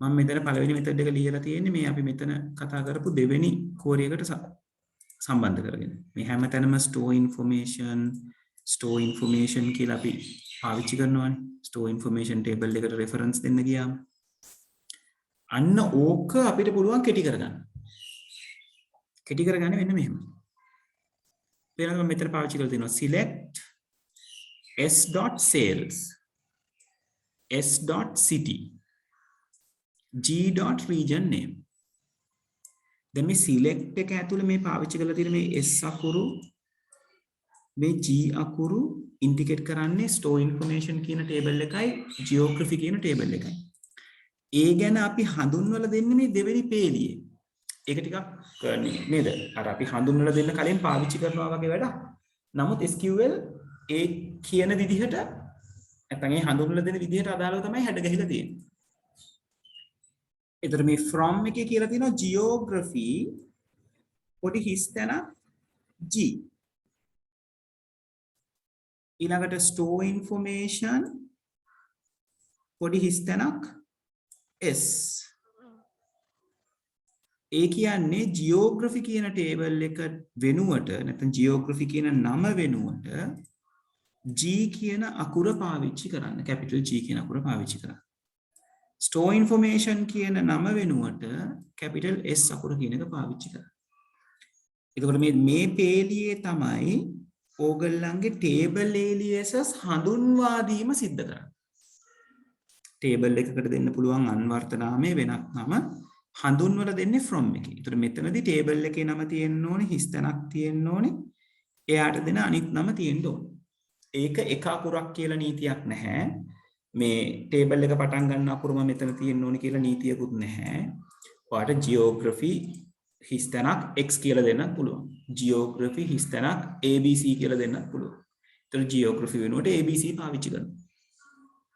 මම මෙතන පළවෙනි method එක ලියලා තියෙන්නේ මේ අපි මෙතන කතා කරපු දෙවෙනි query එකට සම්බන්ධ කරගෙන. මේ හැමතැනම store information කියලා අපි පාවිච්චි කරනවානේ. store information table එකට reference දෙන්න ගියාම අන්න ඕක අපිට පුළුවන් කෙටි කරගන්න. කෙටි කරගන්න වෙන්න මෙහෙම. ඊළඟට මෙතන පාවිච්චි කරලා තියෙනවා select s.sales s.city g.region name. දැන් මේ select එක ඇතුළේ මේ පාවිච්චි කරලා තියෙන මේ s අකුරු මේ g අකුරු indicate කරන්නේ store information කියන table එකයි geography කියන table එකයි. ඒ ගැන අපි හඳුන්වලා දෙන්නේ මේ දෙවෙනි පේලියේ. ඒක ටිකක් නේද? අර අපි හඳුන්වලා දෙන්න කලින් පාවිච්චි කරනවා වගේ වැඩක්. නමුත් SQL ඒ කියන විදිහට නැත්නම් ඒ හඳුන්වලා දෙන විදිහට අදාළව තමයි හැඩ ගහලා තියෙන්නේ. එතකොට මේ from එකේ කියලා තියෙනවා geography පොඩි හිස් තැන G. ඊළඟට store information පොඩි හිස් තැනක් S. ඒ කියන්නේ ජියෝග්‍රෆි කියන ටේබල් එක වෙනුවට නැත්නම් ජියෝග්‍රෆි කියන නම වෙනුවට G කියන අකුර පාවිච්චි කරන්න. කැපිටල් G කියන අකුර පාවිච්චි කරන්න. store information කියන නම වෙනුවට කැපිටල් S අකුර කියන එක පාවිච්චි කරන්න. එතකොට මේ පේලියේ තමයි ඕගොල්ලන්ගේ table aliases හඳුන්වා දීම සිද්ධ කරන්නේ. table එකකට දෙන්න පුළුවන් අන්වර්ථ නාමය වෙනත් නම හඳුන්වලා දෙන්නේ from එකේ. ඒතර මෙතනදී table එකේ නම තියෙන්න ඕනේ, හිස් තැනක් තියෙන්න ඕනේ. එයාට දෙන අනිත් නම තියෙන්න ඕනේ. ඒක එක අකුරක් කියලා නීතියක් නැහැ. මේ table එක පටන් ගන්න අකුරම මෙතන තියෙන්න ඕනේ කියලා නීතියකුත් නැහැ. ඔයාලට geography හිස් තැනක් x කියලා දෙන්නත් පුළුවන්. geography හිස් තැනක් abc කියලා දෙන්නත් පුළුවන්. ඒතර geography වෙනුවට abc පාවිච්චි කරනවා.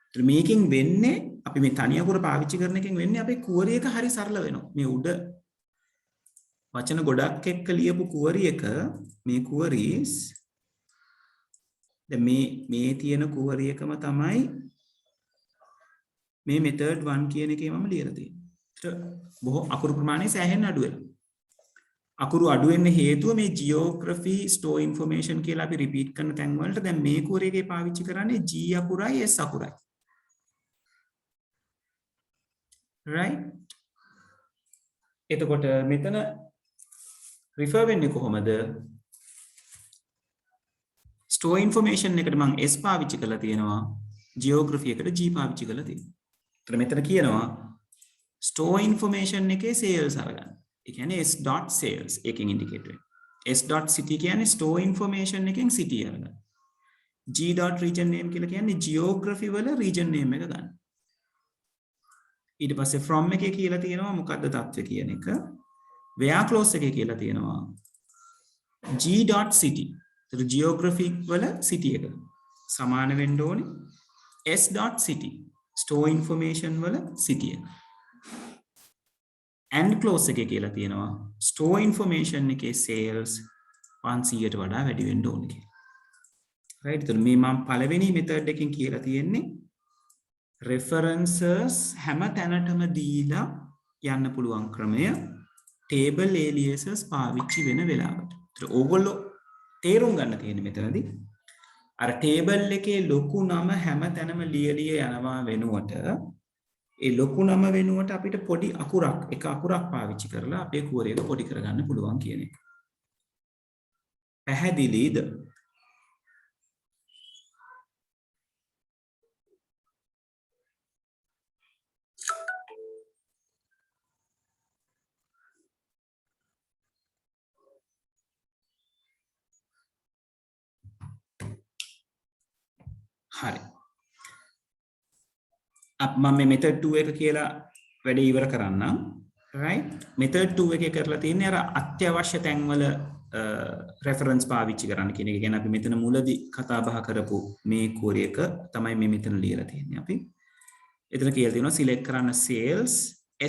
ඒතර මේකෙන් වෙන්නේ අපි මේ තනි අකුර පාවිච්චි කරන එකෙන් වෙන්නේ අපේ කුවරි එක හරි සරල වෙනවා. මේ උඩ වචන ගොඩක් එක්ක ලියපු කුවරි එක මේ කුවරීස් දැන් මේ තියෙන කුවරි එකම තමයි මේ method 1 කියන එකේ මම ලියලා තියෙන්නේ. ඒතර බොහෝ අකුරු ප්‍රමාණය සෑහෙන්න අඩු වෙනවා. අකුරු අඩු වෙන්න හේතුව මේ geography store information කියලා අපි repeat කරන තැන් වලට දැන් මේ කුවරි එකේ පාවිච්චි කරන්නේ G අකුරයි S අකුරයි. right එතකොට මෙතන refer වෙන්නේ කොහොමද store information එකට මම S පාවිච්චි කරලා තියෙනවා geography එකට G පාවිච්චි කරලා තියෙනවා. ඒතර මෙතන කියනවා store information එකේ sales අරගන්න. ඒ කියන්නේ s.sales එකකින් ඉන්ඩිකේට් වෙනවා. s.city කියන්නේ store information එකෙන් city අරගන්න. g.region name කියලා කියන්නේ geography වල region name එක ගන්න. ඊට පස්සේ from එකේ කියලා තියෙනවා මොකද්ද තත්ත්වය කියන එක. where clause එකේ කියලා තියෙනවා g.city. ඒතර geography වල city එක සමාන වෙන්න ඕනේ s.city. store information වල city එක. and clause එකේ කියලා තියෙනවා store information එකේ sales 500ට වඩා වැඩි වෙන්න ඕනේ කියලා. right එතකොට මේ මම පළවෙනි method එකෙන් කියලා තියෙන්නේ references හැම තැනටම දීලා යන්න පුළුවන් ක්‍රමය table aliases පාවිච්චි වෙන වෙලාවට. ඒතර ඕගොල්ලෝ තේරුම් ගන්න තියෙන්නේ මෙතනදී අර table එකේ ලොකු නම හැම තැනම ලියලිය යනවා වෙනුවට ඒ ලොකු නම වෙනුවට අපිට පොඩි අකුරක් එක අකුරක් පාවිච්චි කරලා අපේ කුවරය එක පොඩි කරගන්න පුළුවන් කියන එක. පැහැදිලිද? හරි. මම මේ method 2 එක කියලා වැඩේ ඉවර කරන්නම්. right method 2 එකේ කරලා තියෙන්නේ අර අත්‍යවශ්‍ය තැන්වල reference පාවිච්චි කරන්න කියන එක. කියන්නේ අපි මෙතන මුලදී කතා බහ කරපු මේ කුවරි එක තමයි මේ මෙතන ලියලා තියෙන්නේ අපි. එතන කියලා තියෙනවා select කරන්න sales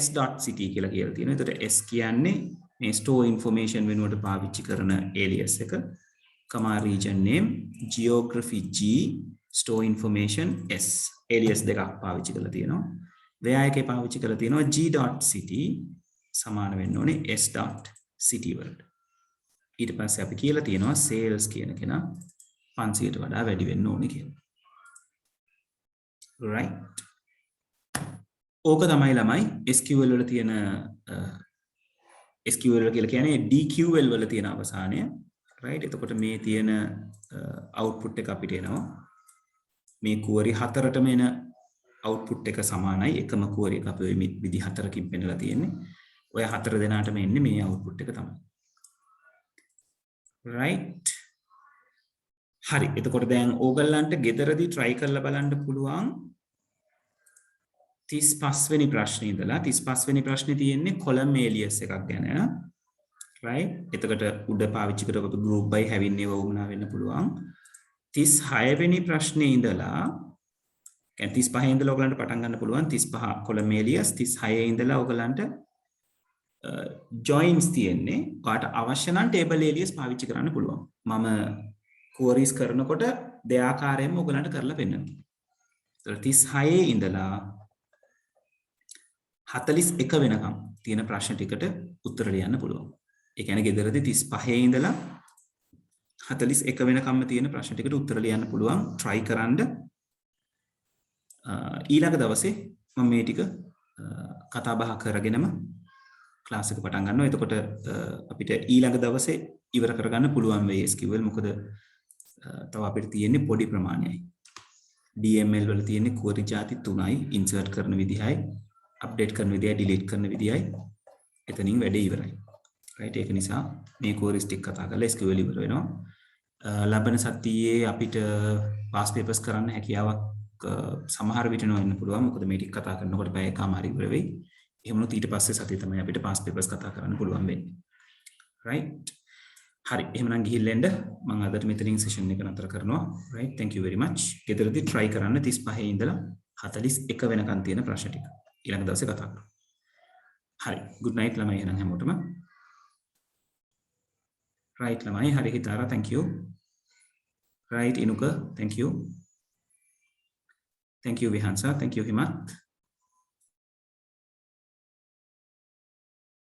s.city කියලා කියලා තියෙනවා. එතකොට s කියන්නේ මේ store information වෙනුවට පාවිච්චි කරන alias එක. comma region name geography G store information S alias දෙකක් පාවිච්චි කරලා තියෙනවා. where එකේ පාවිච්චි කරලා තියෙනවා g.city සමාන වෙන්න ඕනේ s.city වලට. ඊට පස්සේ අපි කියලා තියෙනවා sales කියන කෙනා 500ට වඩා වැඩි වෙන්න ඕනේ කියලා. right ඕක තමයි ළමයි SQL වල තියෙන SQL කියලා කියන්නේ DQL වල තියෙන අවසානය. right එතකොට මේ තියෙන output එක අපිට එනවා. මේ කුවරි හතරටම එන output එක සමානයි. එකම කුවරි එක අපි ওই විදි හතරකින් පෙන්නලා තියෙන්නේ. ඔය හතර දෙනාටම එන්නේ මේ output එක තමයි. right හරි. එතකොට දැන් ඕගොල්ලන්ට ගෙදරදී try කරලා බලන්න පුළුවන් 35 වෙනි ප්‍රශ්නේ ඉඳලා 35 වෙනි ප්‍රශ්නේ තියෙන්නේ column alias එකක් ගැන. right එතකොට උඩ පාවිච්චි කරපු group by having ඒව වුණා වෙන්න පුළුවන්. 36 වෙනි ප්‍රශ්නේ ඉඳලා කියන්නේ 35 ඉඳලා ඔයගලන්ට පටන් ගන්න පුළුවන් 35 column alias 36 ඉඳලා ඔයගලන්ට joins තියෙන්නේ. ඔයාට අවශ්‍ය නම් table alias පාවිච්චි කරන්න පුළුවන්. මම queries කරනකොට දෙආකාරයෙන්ම ඔයගලන්ට කරලා පෙන්නනවා. ඒතර 36 ඉඳලා 41 වෙනකම් තියෙන ප්‍රශ්න ටිකට උත්තර ලියන්න පුළුවන්. ඒ කියන්නේ ගෙදරදී 35 ඉඳලා 41 වෙනකම්ම තියෙන ප්‍රශ්න ටිකට උත්තර ලියන්න පුළුවන්. try කරන්න. ඊළඟ දවසේ මම මේ ටික කතා බහ කරගෙනම ක්ලාස් එක පටන් ගන්නවා. එතකොට අපිට ඊළඟ දවසේ ඉවර කරගන්න පුළුවන් වෙයි SQL. මොකද තව අපිට තියෙන්නේ පොඩි ප්‍රමාණයයි. DML වල තියෙන්නේ query ಜಾති 3යි. insert කරන විදිහයි, update කරන විදිහයි, delete කරන විදිහයි. එතනින් වැඩේ ඉවරයි. right? ඒක නිසා මේ queries ටික කතා කරලා SQL ඉවර වෙනවා. ලබන සතියේ අපිට past papers කරන්න හැකියාවක් සමහර විට නොවෙන්න පුළුවන්. මොකද මේ ටික කතා කරනකොට පැය එකමාරි ඉවර වෙයි. එහෙම වුණොත් ඊට පස්සේ සතිය තමයි අපිට past papers කතා කරන්න පුළුවන් වෙන්නේ. right? හරි. එහෙනම් ගිහිල්ලා එන්න. මම අදට මෙතනින් session එක නතර කරනවා. right? thank you very much. ගෙදරදී try කරන්න 35 ඉඳලා 41 වෙනකන් තියෙන ප්‍රශ්න ටික. ඊළඟ දවසේ කතා කරමු. හරි. good night ළමයි එහෙනම් හැමෝටම. right ළමයි. හරි හිතාරා thank you. right Inuka thank you. Thank you Vihansa, thank you Himat.